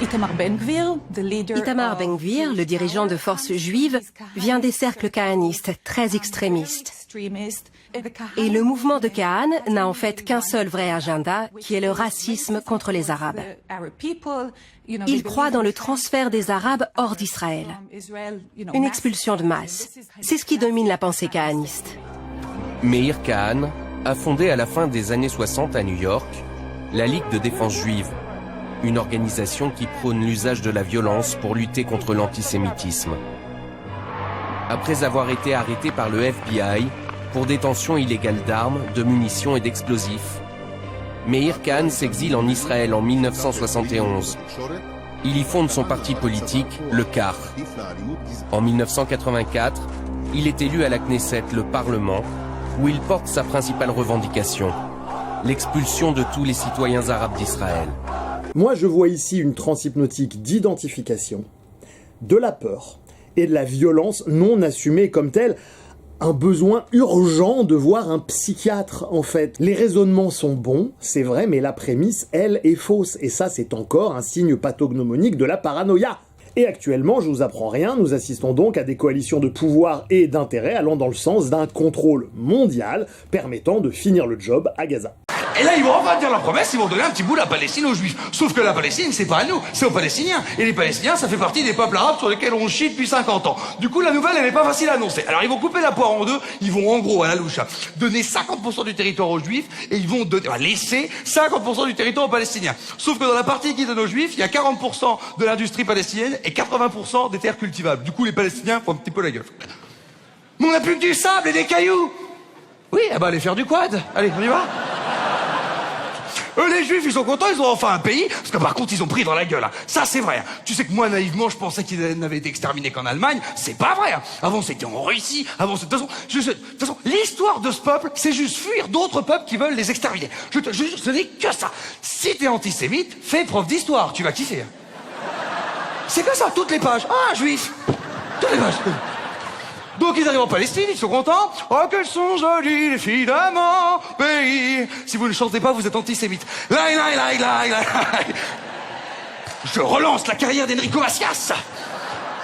Itamar Ben-Gvir, le dirigeant de forces juives, vient des cercles kahanistes très extrémistes. Et le mouvement de Kahan n'a en fait qu'un seul vrai agenda, qui est le racisme contre les Arabes. Il croit dans le transfert des Arabes hors d'Israël. Une expulsion de masse. C'est ce qui domine la pensée kahaniste.
Meir Kahane a fondé à la fin des années 60 à New York la Ligue de défense juive, une organisation qui prône l'usage de la violence pour lutter contre l'antisémitisme. Après avoir été arrêté par le FBI pour détention illégale d'armes, de munitions et d'explosifs, Meir Kahane s'exile en Israël en 1971. Il y fonde son parti politique, le CAR. En 1984, il est élu à la Knesset, le Parlement, où il porte sa principale revendication, l'expulsion de tous les citoyens arabes d'Israël.
Moi, je vois ici une transhypnotique d'identification, de la peur et de la violence non assumée comme telle, un besoin urgent de voir un psychiatre, en fait. Les raisonnements sont bons, c'est vrai, mais la prémisse, elle, est fausse. Et ça, c'est encore un signe pathognomonique de la paranoïa. Et actuellement, je vous apprends rien, nous assistons donc à des coalitions de pouvoir et d'intérêts allant dans le sens d'un contrôle mondial permettant de finir le job à Gaza.
Et là, ils vont enfin dire la promesse, ils vont donner un petit bout de la Palestine aux Juifs. Sauf que la Palestine, c'est pas à nous, c'est aux Palestiniens. Et les Palestiniens, ça fait partie des peuples arabes sur lesquels on chie depuis 50 ans. Du coup, la nouvelle, elle n'est pas facile à annoncer. Alors, ils vont couper la poire en deux, ils vont en gros, à la louche, donner 50% du territoire aux Juifs, et ils vont laisser 50% du territoire aux Palestiniens. Sauf que dans la partie qui donne aux Juifs, il y a 40% de l'industrie palestinienne et 80% des terres cultivables. Du coup, les Palestiniens font un petit peu la gueule. Mais on n'a plus que du sable et des cailloux. Oui, eh ben, allez faire du quad. Allez, on y va. Les Juifs, ils sont contents, ils ont enfin un pays, parce que par contre, ils ont pris dans la gueule. Hein. Ça, c'est vrai. Hein. Tu sais que moi, naïvement, je pensais qu'ils n'avaient été exterminés qu'en Allemagne. C'est pas vrai. Hein. Avant, c'était en Russie. Avant, de toute façon, l'histoire de ce peuple, c'est juste fuir d'autres peuples qui veulent les exterminer. Je te jure, ce n'est que ça. Si t'es antisémite, fais prof d'histoire, tu vas kiffer. C'est que ça, toutes les pages. Ah, Juifs. Toutes les pages. Donc ils arrivent en Palestine, ils sont contents. Oh, qu'elles sont jolies, les filles de mon pays. Si vous ne chantez pas, vous êtes antisémite. Je relance la carrière d'Enrico Macias.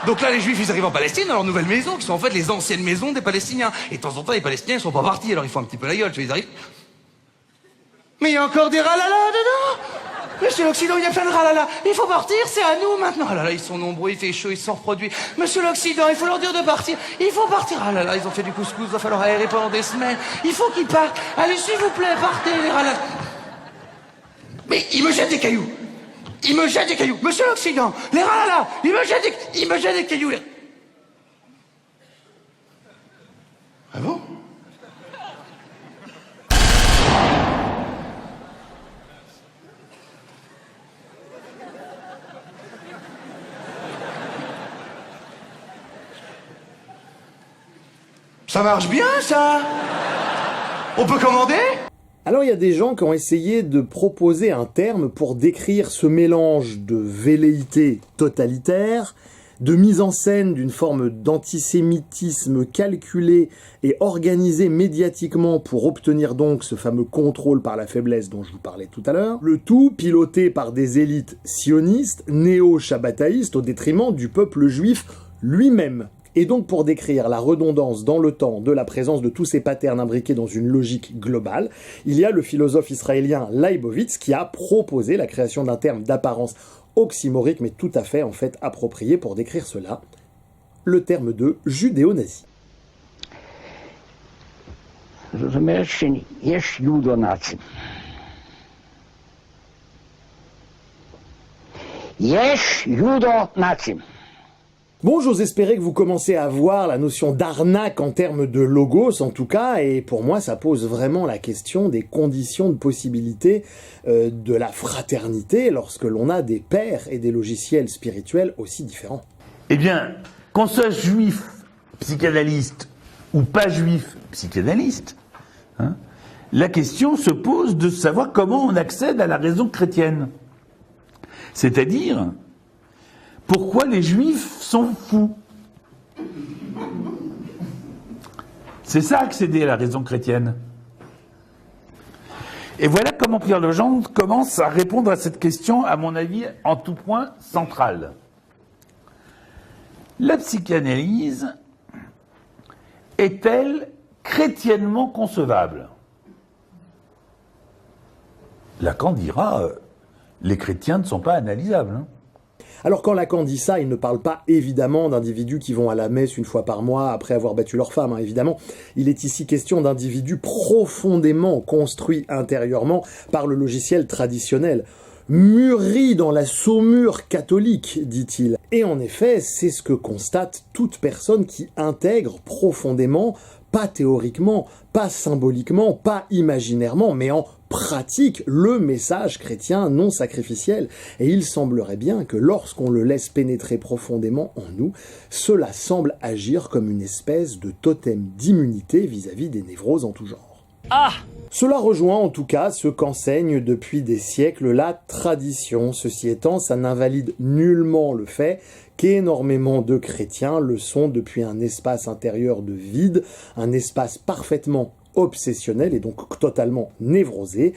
Donc là, les Juifs, ils arrivent en Palestine, dans leur nouvelle maison, qui sont en fait les anciennes maisons des Palestiniens. Et de temps en temps, les Palestiniens, ils sont pas partis, alors ils font un petit peu la gueule, tu vois, ils arrivent. Mais il y a encore des ralalas dedans. Monsieur l'Occident, il y a plein de ralala. Il faut partir, c'est à nous maintenant. Ah là là, ils sont nombreux, il fait chaud, ils se sont reproduits. Monsieur l'Occident, il faut leur dire de partir. Il faut partir. Ah là là, ils ont fait du couscous, il va falloir aérer pendant des semaines. Il faut qu'ils partent. Allez, s'il vous plaît, partez, les ralala. Mais ils me jettent des cailloux. Ils me jettent des cailloux. Monsieur l'Occident, les ralala, ils me jettent des cailloux. Ah bon? Ça marche bien, ça. On peut commander?
Alors il y a des gens qui ont essayé de proposer un terme pour décrire ce mélange de velléité totalitaire, de mise en scène d'une forme d'antisémitisme calculé et organisé médiatiquement pour obtenir donc ce fameux contrôle par la faiblesse dont je vous parlais tout à l'heure, le tout piloté par des élites sionistes, néo-shabbataïstes au détriment du peuple juif lui-même. Et donc pour décrire la redondance dans le temps de la présence de tous ces patterns imbriqués dans une logique globale, il y a le philosophe israélien Leibovitz qui a proposé la création d'un terme d'apparence oxymorique mais tout à fait en fait approprié pour décrire cela, le terme de judéo-nazi. Bon, j'ose espérer que vous commencez à voir la notion d'arnaque en termes de logos, en tout cas, et pour moi, ça pose vraiment la question des conditions de possibilité de la fraternité lorsque l'on a des pairs et des logiciels spirituels aussi différents.
Eh bien, qu'on soit juif psychanalyste ou pas juif psychanalyste, hein, la question se pose de savoir comment on accède à la raison chrétienne. C'est-à-dire, pourquoi les Juifs sont fous? C'est ça, accéder à la raison chrétienne. Et voilà comment Pierre Legendre commence à répondre à cette question, à mon avis, en tout point centrale. La psychanalyse est-elle chrétiennement concevable? Lacan dira, les chrétiens ne sont pas analysables. Hein.
Alors quand Lacan dit ça, il ne parle pas évidemment d'individus qui vont à la messe une fois par mois après avoir battu leur femme, hein, évidemment. Il est ici question d'individus profondément construits intérieurement par le logiciel traditionnel, mûris dans la saumure catholique, dit-il. Et en effet, c'est ce que constate toute personne qui intègre profondément, pas théoriquement, pas symboliquement, pas imaginairement, mais en pratique le message chrétien non sacrificiel. Et il semblerait bien que lorsqu'on le laisse pénétrer profondément en nous, cela semble agir comme une espèce de totem d'immunité vis-à-vis des névroses en tout genre.
Ah!
Cela rejoint en tout cas ce qu'enseigne depuis des siècles la tradition. Ceci étant, ça n'invalide nullement le fait qu'énormément de chrétiens le sont depuis un espace intérieur de vide, un espace parfaitement obsessionnel et donc totalement névrosé.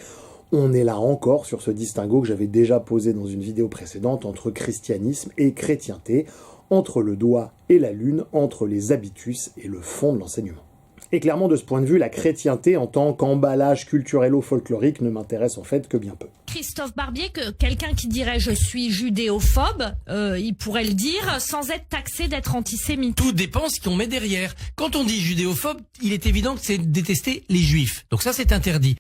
On est là encore sur ce distinguo que j'avais déjà posé dans une vidéo précédente entre christianisme et chrétienté, entre le doigt et la lune, entre les habitus et le fond de l'enseignement. Et clairement, de ce point de vue, la chrétienté en tant qu'emballage culturello-folklorique ne m'intéresse en fait que bien peu.
Christophe Barbier, que quelqu'un qui dirait je suis judéophobe, il pourrait le dire sans être taxé d'être antisémite.
Tout dépend ce qu'on met derrière. Quand on dit judéophobe, il est évident que c'est détester les juifs. Donc ça, c'est interdit.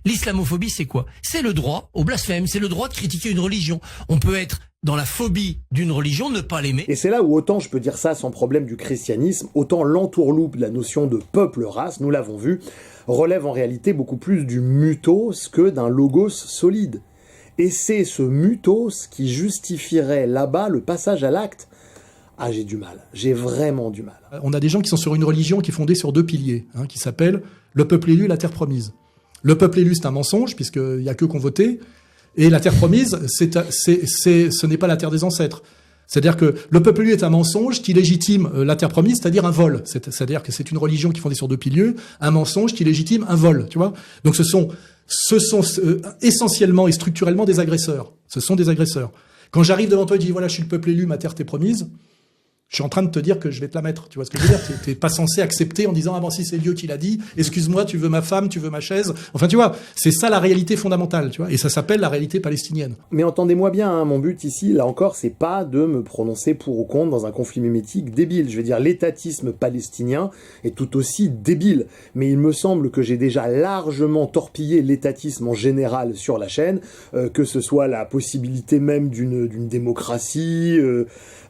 L'islamophobie, c'est quoi? C'est le droit au blasphème, c'est le droit de critiquer une religion. On peut être dans la phobie d'une religion, ne pas l'aimer.
Et c'est là où autant je peux dire ça sans problème du christianisme, autant l'entourloupe de la notion de peuple-race, nous l'avons vu, relève en réalité beaucoup plus du mythos que d'un logos solide. Et c'est ce mythos qui justifierait là-bas le passage à l'acte. Ah, j'ai du mal. J'ai vraiment du mal.
On a des gens qui sont sur une religion qui est fondée sur deux piliers, qui s'appellent le peuple élu et la terre promise. Le peuple élu, c'est un mensonge, puisqu'il n'y a qu'eux qui ont voté. Et la terre promise, ce n'est pas la terre des ancêtres. C'est-à-dire que le peuple élu est un mensonge qui légitime la terre promise, c'est-à-dire un vol. C'est-à-dire que c'est une religion qui est fondée sur deux piliers, un mensonge qui légitime un vol, tu vois. Donc ce sont essentiellement et structurellement des agresseurs. Ce sont des agresseurs. Quand j'arrive devant toi et je dis, voilà, je suis le peuple élu, ma terre t'est promise, je suis en train de te dire que je vais te la mettre. Tu vois ce que je veux dire? T'es pas censé accepter en disant, ah bon, si c'est Dieu qui l'a dit, excuse-moi, tu veux ma femme, tu veux ma chaise. Enfin, tu vois, c'est ça la réalité fondamentale, tu vois. Et ça s'appelle la réalité palestinienne.
Mais entendez-moi bien, mon but ici, là encore, c'est pas de me prononcer pour ou contre dans un conflit mimétique débile. Je veux dire, l'étatisme palestinien est tout aussi débile. Mais il me semble que j'ai déjà largement torpillé l'étatisme en général sur la chaîne, que ce soit la possibilité même d'une démocratie,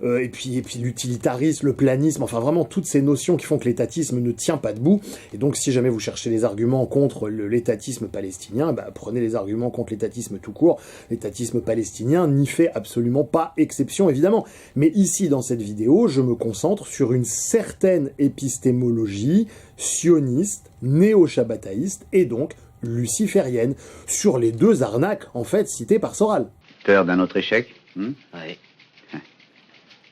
et puis l'utilitarisme, le planisme, enfin vraiment toutes ces notions qui font que l'étatisme ne tient pas debout. Et donc si jamais vous cherchez les arguments contre l'étatisme palestinien, prenez les arguments contre l'étatisme tout court. L'étatisme palestinien n'y fait absolument pas exception, évidemment. Mais ici, dans cette vidéo, je me concentre sur une certaine épistémologie sioniste, néo-shabbataïste et donc luciférienne, sur les deux arnaques, en fait, citées par Soral.
Peur d'un autre échec?
Oui.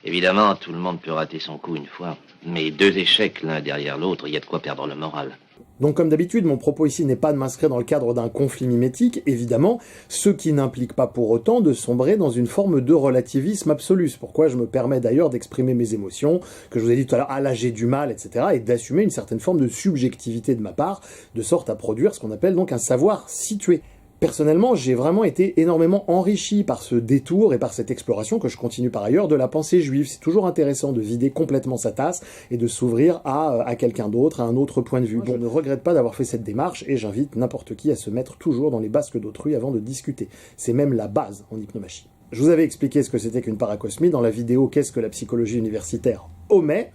Évidemment, tout le monde peut rater son coup une fois, mais deux échecs l'un derrière l'autre, il y a de quoi perdre le moral.
Donc comme d'habitude, mon propos ici n'est pas de m'inscrire dans le cadre d'un conflit mimétique, évidemment, ce qui n'implique pas pour autant de sombrer dans une forme de relativisme absolu. C'est pourquoi je me permets d'ailleurs d'exprimer mes émotions, que je vous ai dit tout à l'heure, ah là j'ai du mal, etc., et d'assumer une certaine forme de subjectivité de ma part, de sorte à produire ce qu'on appelle donc un savoir situé. Personnellement, j'ai vraiment été énormément enrichi par ce détour et par cette exploration que je continue par ailleurs de la pensée juive. C'est toujours intéressant de vider complètement sa tasse et de s'ouvrir à quelqu'un d'autre, à un autre point de vue. Bon, je ne regrette pas d'avoir fait cette démarche et j'invite n'importe qui à se mettre toujours dans les basques d'autrui avant de discuter. C'est même la base en hypnomachie. Je vous avais expliqué ce que c'était qu'une paracosmie dans la vidéo « Qu'est-ce que la psychologie universitaire ?» omet.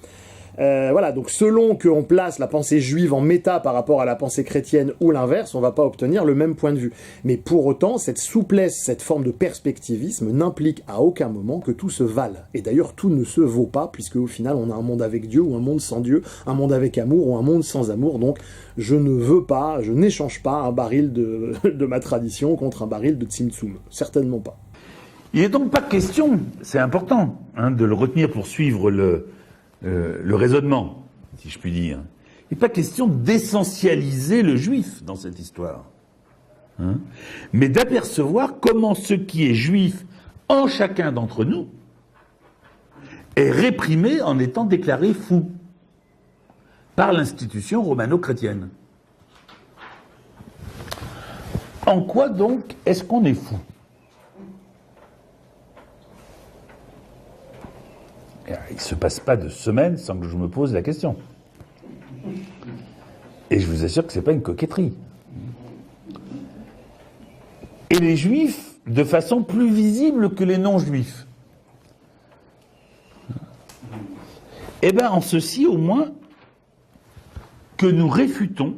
Voilà, donc selon qu'on place la pensée juive en méta par rapport à la pensée chrétienne ou l'inverse, on va pas obtenir le même point de vue. Mais pour autant, cette souplesse, cette forme de perspectivisme n'implique à aucun moment que tout se vale. Et d'ailleurs, tout ne se vaut pas, puisque au final, on a un monde avec Dieu ou un monde sans Dieu, un monde avec amour ou un monde sans amour. Donc, je ne veux pas, je n'échange pas un baril de ma tradition contre un baril de Tzimtzum. Certainement pas.
Il n'est donc pas question, c'est important, de le retenir pour suivre le raisonnement, si je puis dire. Il n'est pas question d'essentialiser le juif dans cette histoire, mais d'apercevoir comment ce qui est juif en chacun d'entre nous est réprimé en étant déclaré fou par l'institution romano-chrétienne. En quoi donc est-ce qu'on est fou ? Il ne se passe pas de semaine sans que je me pose la question. Et je vous assure que ce n'est pas une coquetterie. Et les juifs, de façon plus visible que les non-juifs. Eh bien, en ceci, au moins, que nous réfutons,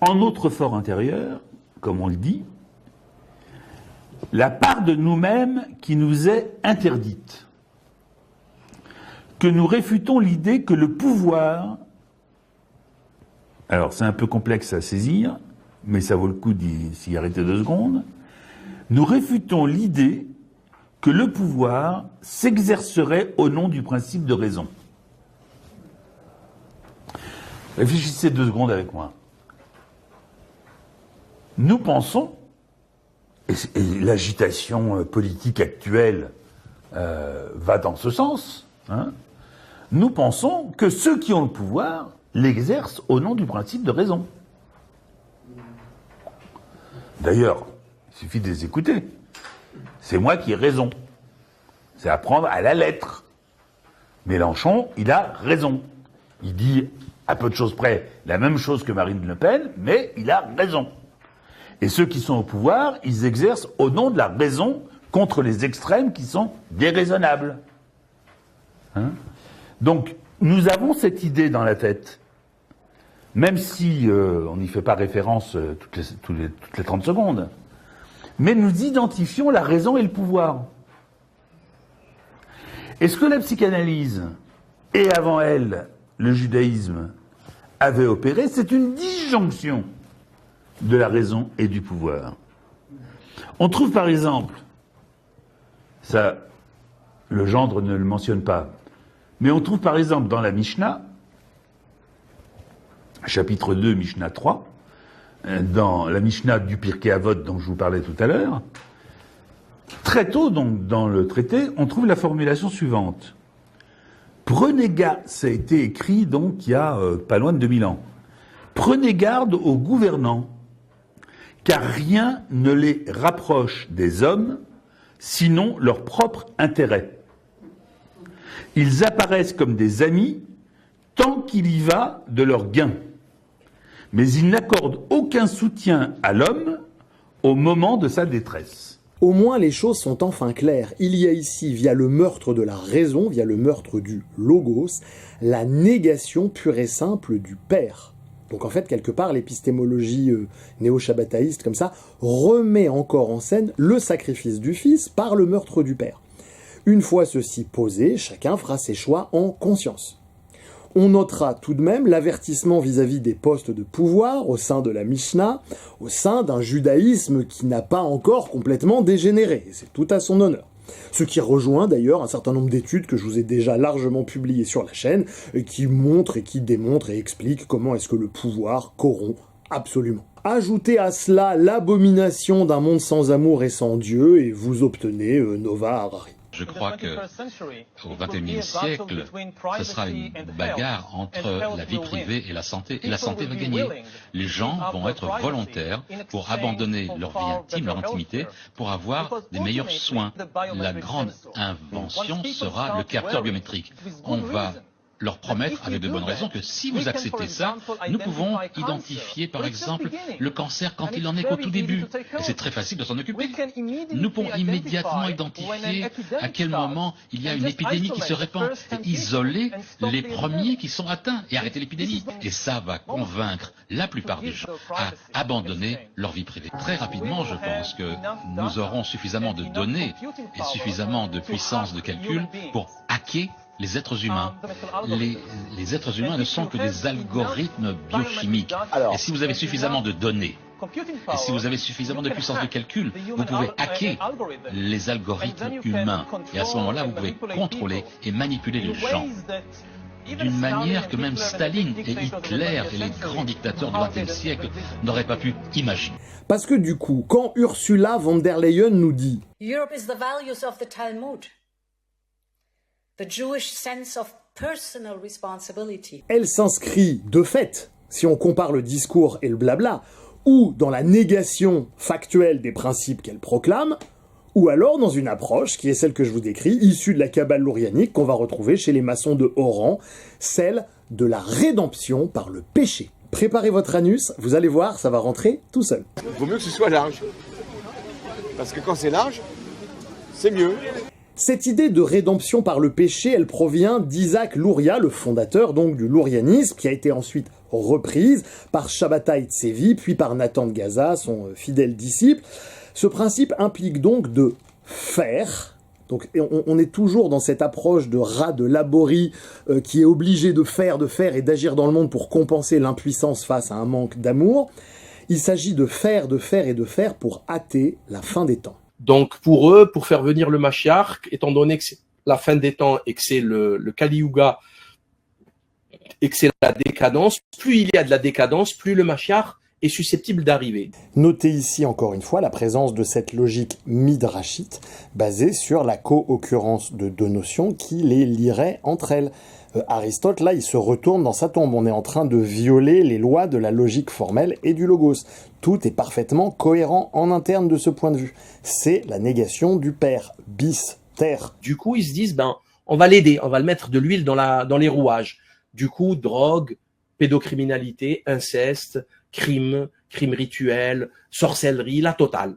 en notre fort intérieur, comme on le dit, la part de nous-mêmes qui nous est interdite, que nous réfutons l'idée que le pouvoir, alors c'est un peu complexe à saisir, mais ça vaut le coup d'y arrêter 2 secondes, nous réfutons l'idée que le pouvoir s'exercerait au nom du principe de raison. Réfléchissez 2 secondes avec moi. Nous pensons, et l'agitation politique actuelle va dans ce sens, hein, nous pensons que ceux qui ont le pouvoir l'exercent au nom du principe de raison. D'ailleurs, il suffit de les écouter. C'est moi qui ai raison. C'est à prendre à la lettre. Mélenchon, il a raison. Il dit, à peu de choses près, la même chose que Marine Le Pen, mais il a raison. Et ceux qui sont au pouvoir, ils exercent au nom de la raison contre les extrêmes qui sont déraisonnables. Hein ? Donc, nous avons cette idée dans la tête. Même si on n'y fait pas référence toutes les 30 secondes. Mais nous identifions la raison et le pouvoir. Et ce que la psychanalyse, et avant elle, le judaïsme, avait opéré, c'est une disjonction de la raison et du pouvoir. On trouve par exemple, ça, le gendre ne le mentionne pas, mais on trouve par exemple dans la Mishnah, chapitre 2, Mishnah 3, dans la Mishnah du Pirkei Avot dont je vous parlais tout à l'heure, très tôt donc dans le traité, on trouve la formulation suivante. Prenez garde, ça a été écrit donc il y a pas loin de 2000 ans. Prenez garde aux gouvernants, car rien ne les rapproche des hommes, sinon leur propre intérêt. Ils apparaissent comme des amis tant qu'il y va de leur gain. Mais ils n'accordent aucun soutien à l'homme au moment de sa détresse.
Au moins les choses sont enfin claires. Il y a ici, via le meurtre de la raison, via le meurtre du logos, la négation pure et simple du père. Donc en fait, quelque part, l'épistémologie néo-shabbataïste, comme ça, remet encore en scène le sacrifice du fils par le meurtre du père. Une fois ceci posé, chacun fera ses choix en conscience. On notera tout de même l'avertissement vis-à-vis des postes de pouvoir au sein de la Mishnah, au sein d'un judaïsme qui n'a pas encore complètement dégénéré. C'est tout à son honneur. Ce qui rejoint d'ailleurs un certain nombre d'études que je vous ai déjà largement publiées sur la chaîne, qui montrent et qui démontrent et expliquent comment est-ce que le pouvoir corrompt absolument. Ajoutez à cela l'abomination d'un monde sans amour et sans Dieu, et vous obtenez Nova Harari.
Je crois qu'au XXIe siècle, ce sera une bagarre entre la vie privée et la santé va gagner. Les gens vont être volontaires pour abandonner leur vie intime, leur intimité, pour avoir des meilleurs soins. La grande invention sera le capteur biométrique. On va leur promettre, avec de bonnes raisons, que si vous acceptez ça, nous pouvons identifier, par exemple, le cancer quand il en est qu'au tout début. Et c'est très facile de s'en occuper. Nous pouvons immédiatement identifier à quel moment il y a une épidémie qui se répand et isoler les premiers qui sont atteints et arrêter l'épidémie. Et ça va convaincre la plupart des gens à abandonner leur vie privée. Très rapidement, je pense que nous aurons suffisamment de données et suffisamment de puissance de calcul pour hacker les êtres humains. Les êtres humains ne sont que des algorithmes biochimiques. Et si vous avez suffisamment de données, et si vous avez suffisamment de puissance de calcul, vous pouvez hacker les algorithmes humains. Et à ce moment-là, vous pouvez contrôler et manipuler les gens d'une manière que même Staline et Hitler et les grands dictateurs du XXe siècle n'auraient pas pu imaginer.
Parce que du coup, quand Ursula von der Leyen nous dit «
Europe is the values of the Talmud. The Jewish sense of personal responsibility. »
Elle s'inscrit de fait, si on compare le discours et le blabla, ou dans la négation factuelle des principes qu'elle proclame, ou alors dans une approche qui est celle que je vous décris, issue de la Kabbale lourianique qu'on va retrouver chez les maçons de Oran, celle de la rédemption par le péché. Préparez votre anus, vous allez voir, ça va rentrer tout seul.
Il vaut mieux que ce soit large, parce que quand c'est large, c'est mieux.
Cette idée de rédemption par le péché, elle provient d'Isaac Luria, le fondateur donc du lourianisme, qui a été ensuite reprise par Shabbatai Tzvi, puis par Nathan de Gaza, son fidèle disciple. Ce principe implique donc de faire. Donc on est toujours dans cette approche de rat de laborie qui est obligé de faire et d'agir dans le monde pour compenser l'impuissance face à un manque d'amour. Il s'agit de faire pour hâter la fin des temps.
Donc pour eux, pour faire venir le Mashiach, étant donné que c'est la fin des temps et que c'est le Kali Yuga et que c'est la décadence, plus il y a de la décadence, plus le Mashiach est susceptible d'arriver.
Notez ici encore une fois la présence de cette logique midrashite basée sur la co-occurrence de deux notions qui les lieraient entre elles. Aristote, là, il se retourne dans sa tombe. On est en train de violer les lois de la logique formelle et du logos. Tout est parfaitement cohérent en interne de ce point de vue. C'est la négation du père, bis, terre.
Du coup, ils se disent, on va l'aider, on va le mettre de l'huile dans les rouages. Du coup, drogue, pédocriminalité, inceste, crime rituel, sorcellerie, la totale.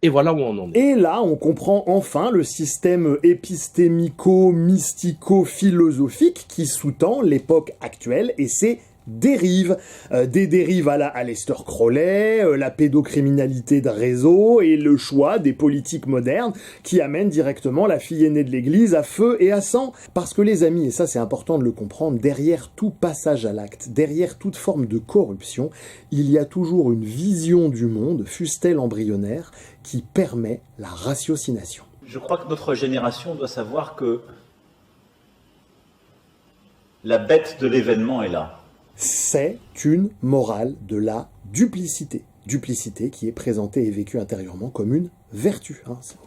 Et voilà où on en est.
Et là, on comprend enfin le système épistémico-mystico-philosophique qui sous-tend l'époque actuelle et ses dérives. Des dérives à la Aleister Crowley, la pédocriminalité de réseau et le choix des politiques modernes qui amènent directement la fille aînée de l'église à feu et à sang. Parce que les amis, et ça c'est important de le comprendre, derrière tout passage à l'acte, derrière toute forme de corruption, il y a toujours une vision du monde, fût-elle embryonnaire, qui permet la ratiocination.
Je crois que notre génération doit savoir que la bête de l'événement est là.
C'est une morale de la duplicité. Duplicité qui est présentée et vécue intérieurement comme une vertu.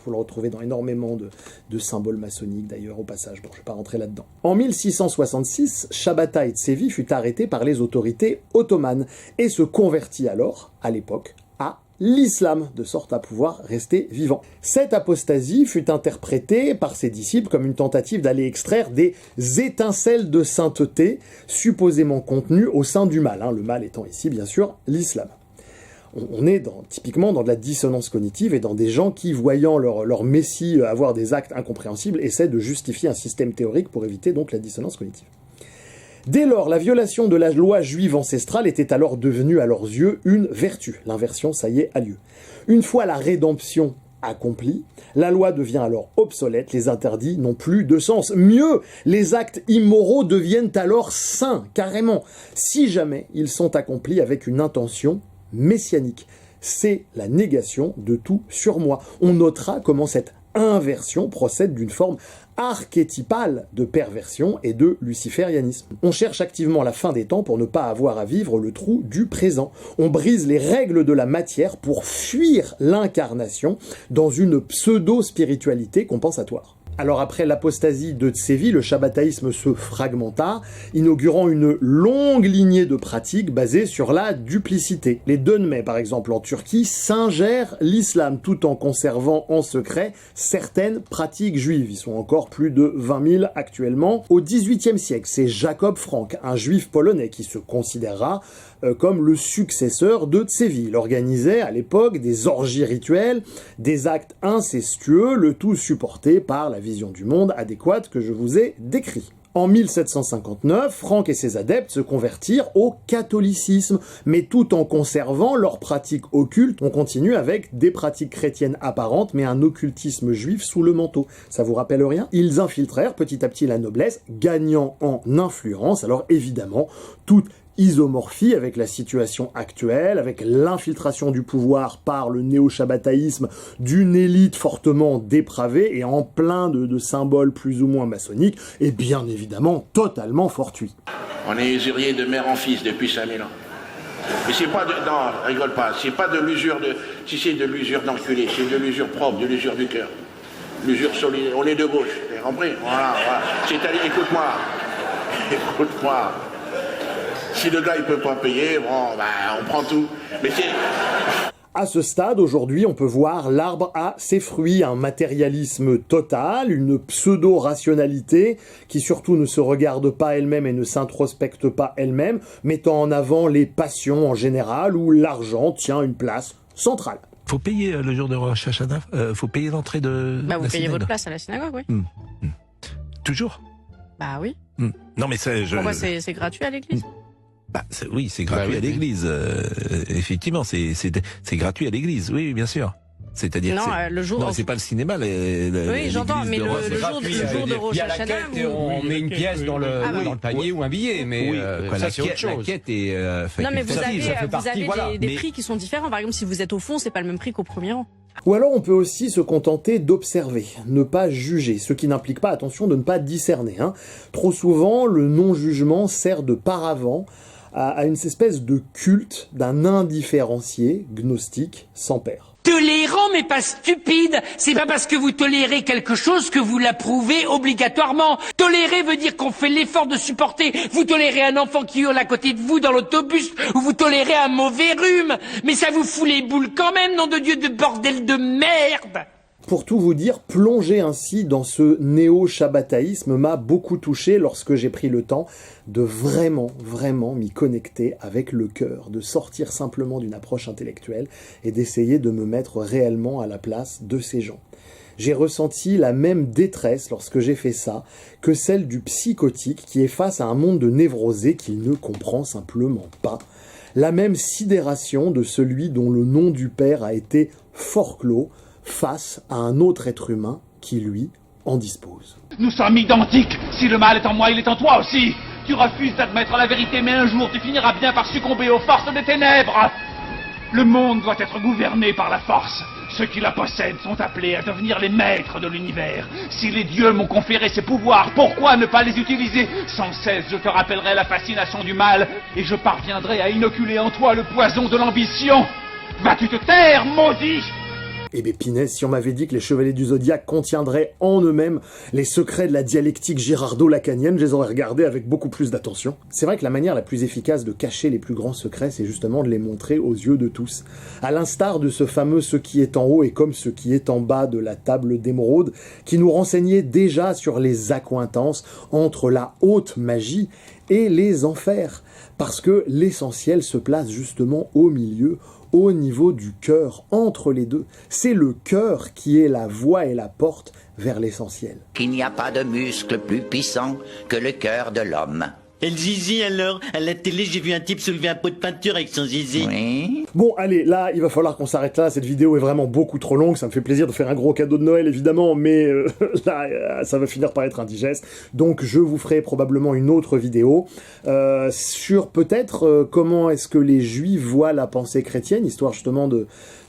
Vous le retrouvez dans énormément de symboles maçonniques d'ailleurs au passage. Bon, je ne vais pas rentrer là-dedans. En 1666, Shabbatai Tzvi fut arrêté par les autorités ottomanes et se convertit alors, à l'époque, à l'islam, de sorte à pouvoir rester vivant. Cette apostasie fut interprétée par ses disciples comme une tentative d'aller extraire des étincelles de sainteté supposément contenues au sein du mal, le mal étant ici bien sûr l'islam. On est typiquement dans de la dissonance cognitive et dans des gens qui, voyant leur messie avoir des actes incompréhensibles, essaient de justifier un système théorique pour éviter donc la dissonance cognitive. Dès lors, la violation de la loi juive ancestrale était alors devenue à leurs yeux une vertu. L'inversion, ça y est, a lieu. Une fois la rédemption accomplie, la loi devient alors obsolète, les interdits n'ont plus de sens. Mieux, les actes immoraux deviennent alors saints, carrément, si jamais ils sont accomplis avec une intention messianique. C'est la négation de tout surmoi. On notera comment cette inversion procède d'une forme archétypale de perversion et de luciférianisme. On cherche activement la fin des temps pour ne pas avoir à vivre le trou du présent. On brise les règles de la matière pour fuir l'incarnation dans une pseudo-spiritualité compensatoire. Alors après l'apostasie de Tzvi, le shabbataïsme se fragmenta, inaugurant une longue lignée de pratiques basées sur la duplicité. Les Dönme, par exemple, en Turquie, s'ingèrent l'islam tout en conservant en secret certaines pratiques juives. Ils sont encore plus de 20 000 actuellement. Au XVIIIe siècle, c'est Jacob Frank, un juif polonais qui se considérera comme le successeur de Tzvi. Il organisait à l'époque des orgies rituelles, des actes incestueux, le tout supporté par la vision du monde adéquate que je vous ai décrit. En 1759, Franck et ses adeptes se convertirent au catholicisme, mais tout en conservant leurs pratiques occultes. On continue avec des pratiques chrétiennes apparentes, mais un occultisme juif sous le manteau. Ça vous rappelle rien? Ils infiltrèrent petit à petit la noblesse, gagnant en influence. Alors évidemment, toute isomorphie avec la situation actuelle, avec l'infiltration du pouvoir par le néo-shabbataïsme d'une élite fortement dépravée et en plein de symboles plus ou moins maçonniques, et bien évidemment totalement fortuits.
On est usurier de mère en fils depuis 5000 ans. Mais c'est pas de... Non, rigole pas, c'est pas de l'usure de... Si c'est de l'usure d'enculé, c'est de l'usure propre, de l'usure du cœur. L'usure solidaire, on est de gauche, t'as compris? Voilà. C'est-à-dire, écoute-moi. Si le gars il peut pas payer, on prend tout. Mais c'est...
À ce stade, aujourd'hui, on peut voir l'arbre à ses fruits, un matérialisme total, une pseudo-rationalité qui surtout ne se regarde pas elle-même et ne s'introspecte pas elle-même, mettant en avant les passions en général où l'argent tient une place centrale.
Faut payer le jour de Rosh Hashanah, faut payer l'entrée de
Bah, vous
la
payez
synagogue.
votre place à la synagogue, oui.
Toujours.
Bah oui.
Non mais ça,
Pourquoi c'est gratuit à l'église?
Oui, c'est gratuit à l'église. Effectivement, c'est gratuit à l'église. Oui, bien sûr. C'est-à-dire
Non, le jour.
Non, c'est pas le cinéma.
Oui, j'entends, mais le jour de Rosh Hashanah,
on met une pièce dans le panier ou un billet, mais ça c'est autre chose.
La quête est
non, mais vous avez
voilà.
des prix qui sont différents. Par exemple, si vous êtes au fond, c'est pas le même prix qu'au premier rang.
Ou alors on peut aussi se contenter d'observer, ne pas juger, ce qui n'implique pas, attention, de ne pas discerner. Trop souvent, le non-jugement sert de paravent à une espèce de culte d'un indifférencié gnostique sans père.
Tolérant mais pas stupide, c'est pas parce que vous tolérez quelque chose que vous l'approuvez obligatoirement. Tolérer veut dire qu'on fait l'effort de supporter. Vous tolérez un enfant qui hurle à côté de vous dans l'autobus, ou vous tolérez un mauvais rhume. Mais ça vous fout les boules quand même, nom de Dieu de bordel de merde!
Pour tout vous dire, plonger ainsi dans ce néo-shabbataïsme m'a beaucoup touché lorsque j'ai pris le temps de vraiment m'y connecter avec le cœur, de sortir simplement d'une approche intellectuelle et d'essayer de me mettre réellement à la place de ces gens. J'ai ressenti la même détresse lorsque j'ai fait ça que celle du psychotique qui est face à un monde de névrosés qu'il ne comprend simplement pas. La même sidération de celui dont le nom du père a été forclos face à un autre être humain qui, lui, en dispose.
Nous sommes identiques. Si le mal est en moi, il est en toi aussi. Tu refuses d'admettre la vérité, mais un jour, tu finiras bien par succomber aux forces des ténèbres. Le monde doit être gouverné par la force. Ceux qui la possèdent sont appelés à devenir les maîtres de l'univers. Si les dieux m'ont conféré ces pouvoirs, pourquoi ne pas les utiliser? Sans cesse, je te rappellerai la fascination du mal, et je parviendrai à inoculer en toi le poison de l'ambition. Vas-tu te taire, maudit?
Eh bien, Pinès, si on m'avait dit que les Chevaliers du Zodiaque contiendraient en eux-mêmes les secrets de la dialectique girardo-lacanienne, je les aurais regardés avec beaucoup plus d'attention. C'est vrai que la manière la plus efficace de cacher les plus grands secrets, c'est justement de les montrer aux yeux de tous. À l'instar de ce fameux « ce qui est en haut et comme ce qui est en bas » de la table d'émeraude, qui nous renseignait déjà sur les accointances entre la haute magie et les enfers. Parce que l'essentiel se place justement au milieu, au niveau du cœur, entre les deux. C'est le cœur qui est la voie et la porte vers l'essentiel.
Il n'y a pas de muscle plus puissant que le cœur de l'homme.
Et le zizi alors? À la télé, j'ai vu un type soulever un pot de peinture avec son zizi.
Oui.
Bon, allez, là, il va falloir qu'on s'arrête là. Cette vidéo est vraiment beaucoup trop longue. Ça me fait plaisir de faire un gros cadeau de Noël, évidemment, mais là, ça va finir par être indigeste. Donc, je vous ferai probablement une autre vidéo sur peut-être comment est-ce que les Juifs voient la pensée chrétienne, histoire justement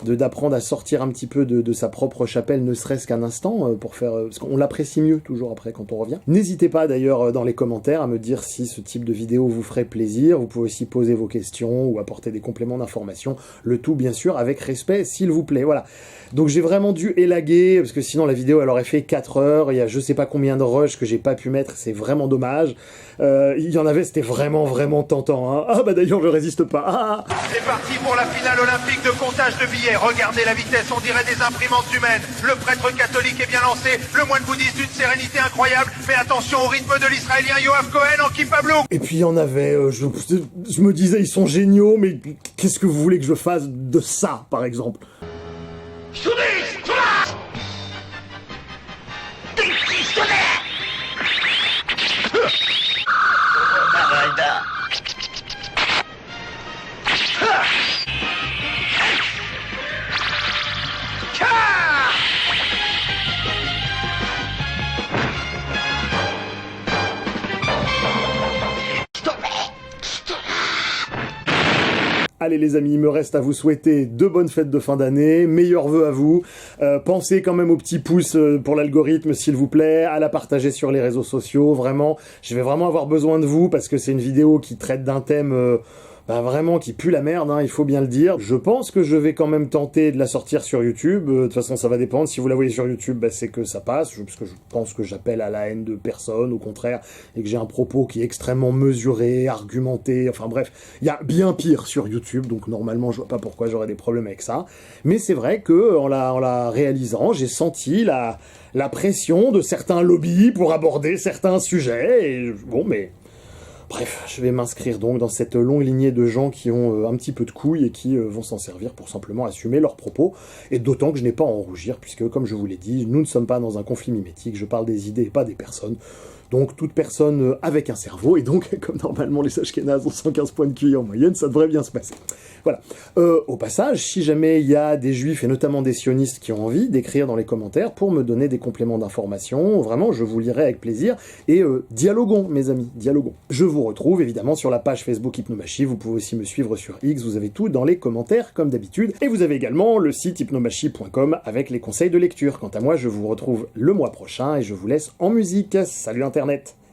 d'apprendre à sortir un petit peu de sa propre chapelle, ne serait-ce qu'un instant, pour faire... parce qu'on l'apprécie mieux toujours après quand on revient. N'hésitez pas d'ailleurs dans les commentaires à me dire si ce type de vidéo vous ferait plaisir. Vous pouvez aussi poser vos questions ou apporter des compléments d'information. Le tout, bien sûr, avec respect, s'il vous plaît. Voilà. Donc j'ai vraiment dû élaguer, parce que sinon la vidéo, elle aurait fait 4 heures. Il y a je sais pas combien de rushs que j'ai pas pu mettre. C'est vraiment dommage. Il y en avait, c'était vraiment tentant. Hein. Ah bah d'ailleurs, je résiste pas. Ah.
C'est parti pour la finale olympique de comptage de billets. Regardez la vitesse, on dirait des imprimantes humaines. Le prêtre catholique est bien lancé. Le moine bouddhiste d'une sérénité incroyable. Mais attention au rythme de l'israélien Yoav Cohen en kippah bleu.
Et puis il y en avait, je me disais, ils sont géniaux, mais qu'est-ce que vous voulez que je fasse de ça, par exemple? Allez les amis, il me reste à vous souhaiter de bonnes fêtes de fin d'année, meilleurs vœux à vous, pensez quand même au petit pouce pour l'algorithme s'il vous plaît, à la partager sur les réseaux sociaux, vraiment, je vais vraiment avoir besoin de vous parce que c'est une vidéo qui traite d'un thème... vraiment qui pue la merde, hein, il faut bien le dire. Je pense que je vais quand même tenter de la sortir sur YouTube. De toute façon, ça va dépendre. Si vous la voyez sur YouTube, c'est que ça passe. Parce que je pense que j'appelle à la haine de personne, au contraire, et que j'ai un propos qui est extrêmement mesuré, argumenté. Enfin bref, il y a bien pire sur YouTube, donc normalement, je vois pas pourquoi j'aurais des problèmes avec ça. Mais c'est vrai que en la réalisant, j'ai senti la pression de certains lobbies pour aborder certains sujets. Et bon, mais Bref, je vais m'inscrire donc dans cette longue lignée de gens qui ont un petit peu de couilles et qui vont s'en servir pour simplement assumer leurs propos, et d'autant que je n'ai pas à en rougir, puisque, comme je vous l'ai dit, nous ne sommes pas dans un conflit mimétique, je parle des idées et pas des personnes. Donc toute personne avec un cerveau, et donc comme normalement les Ashkénazes ont 115 points de QI en moyenne, ça devrait bien se passer. Voilà. Au passage, si jamais il y a des juifs, et notamment des sionistes, qui ont envie d'écrire dans les commentaires pour me donner des compléments d'information, vraiment, je vous lirai avec plaisir, et dialoguons, mes amis, dialoguons. Je vous retrouve évidemment sur la page Facebook Hypnomachie, vous pouvez aussi me suivre sur X, vous avez tout dans les commentaires, comme d'habitude, et vous avez également le site hypnomachie.com avec les conseils de lecture. Quant à moi, je vous retrouve le mois prochain, et je vous laisse en musique. Salut Internet!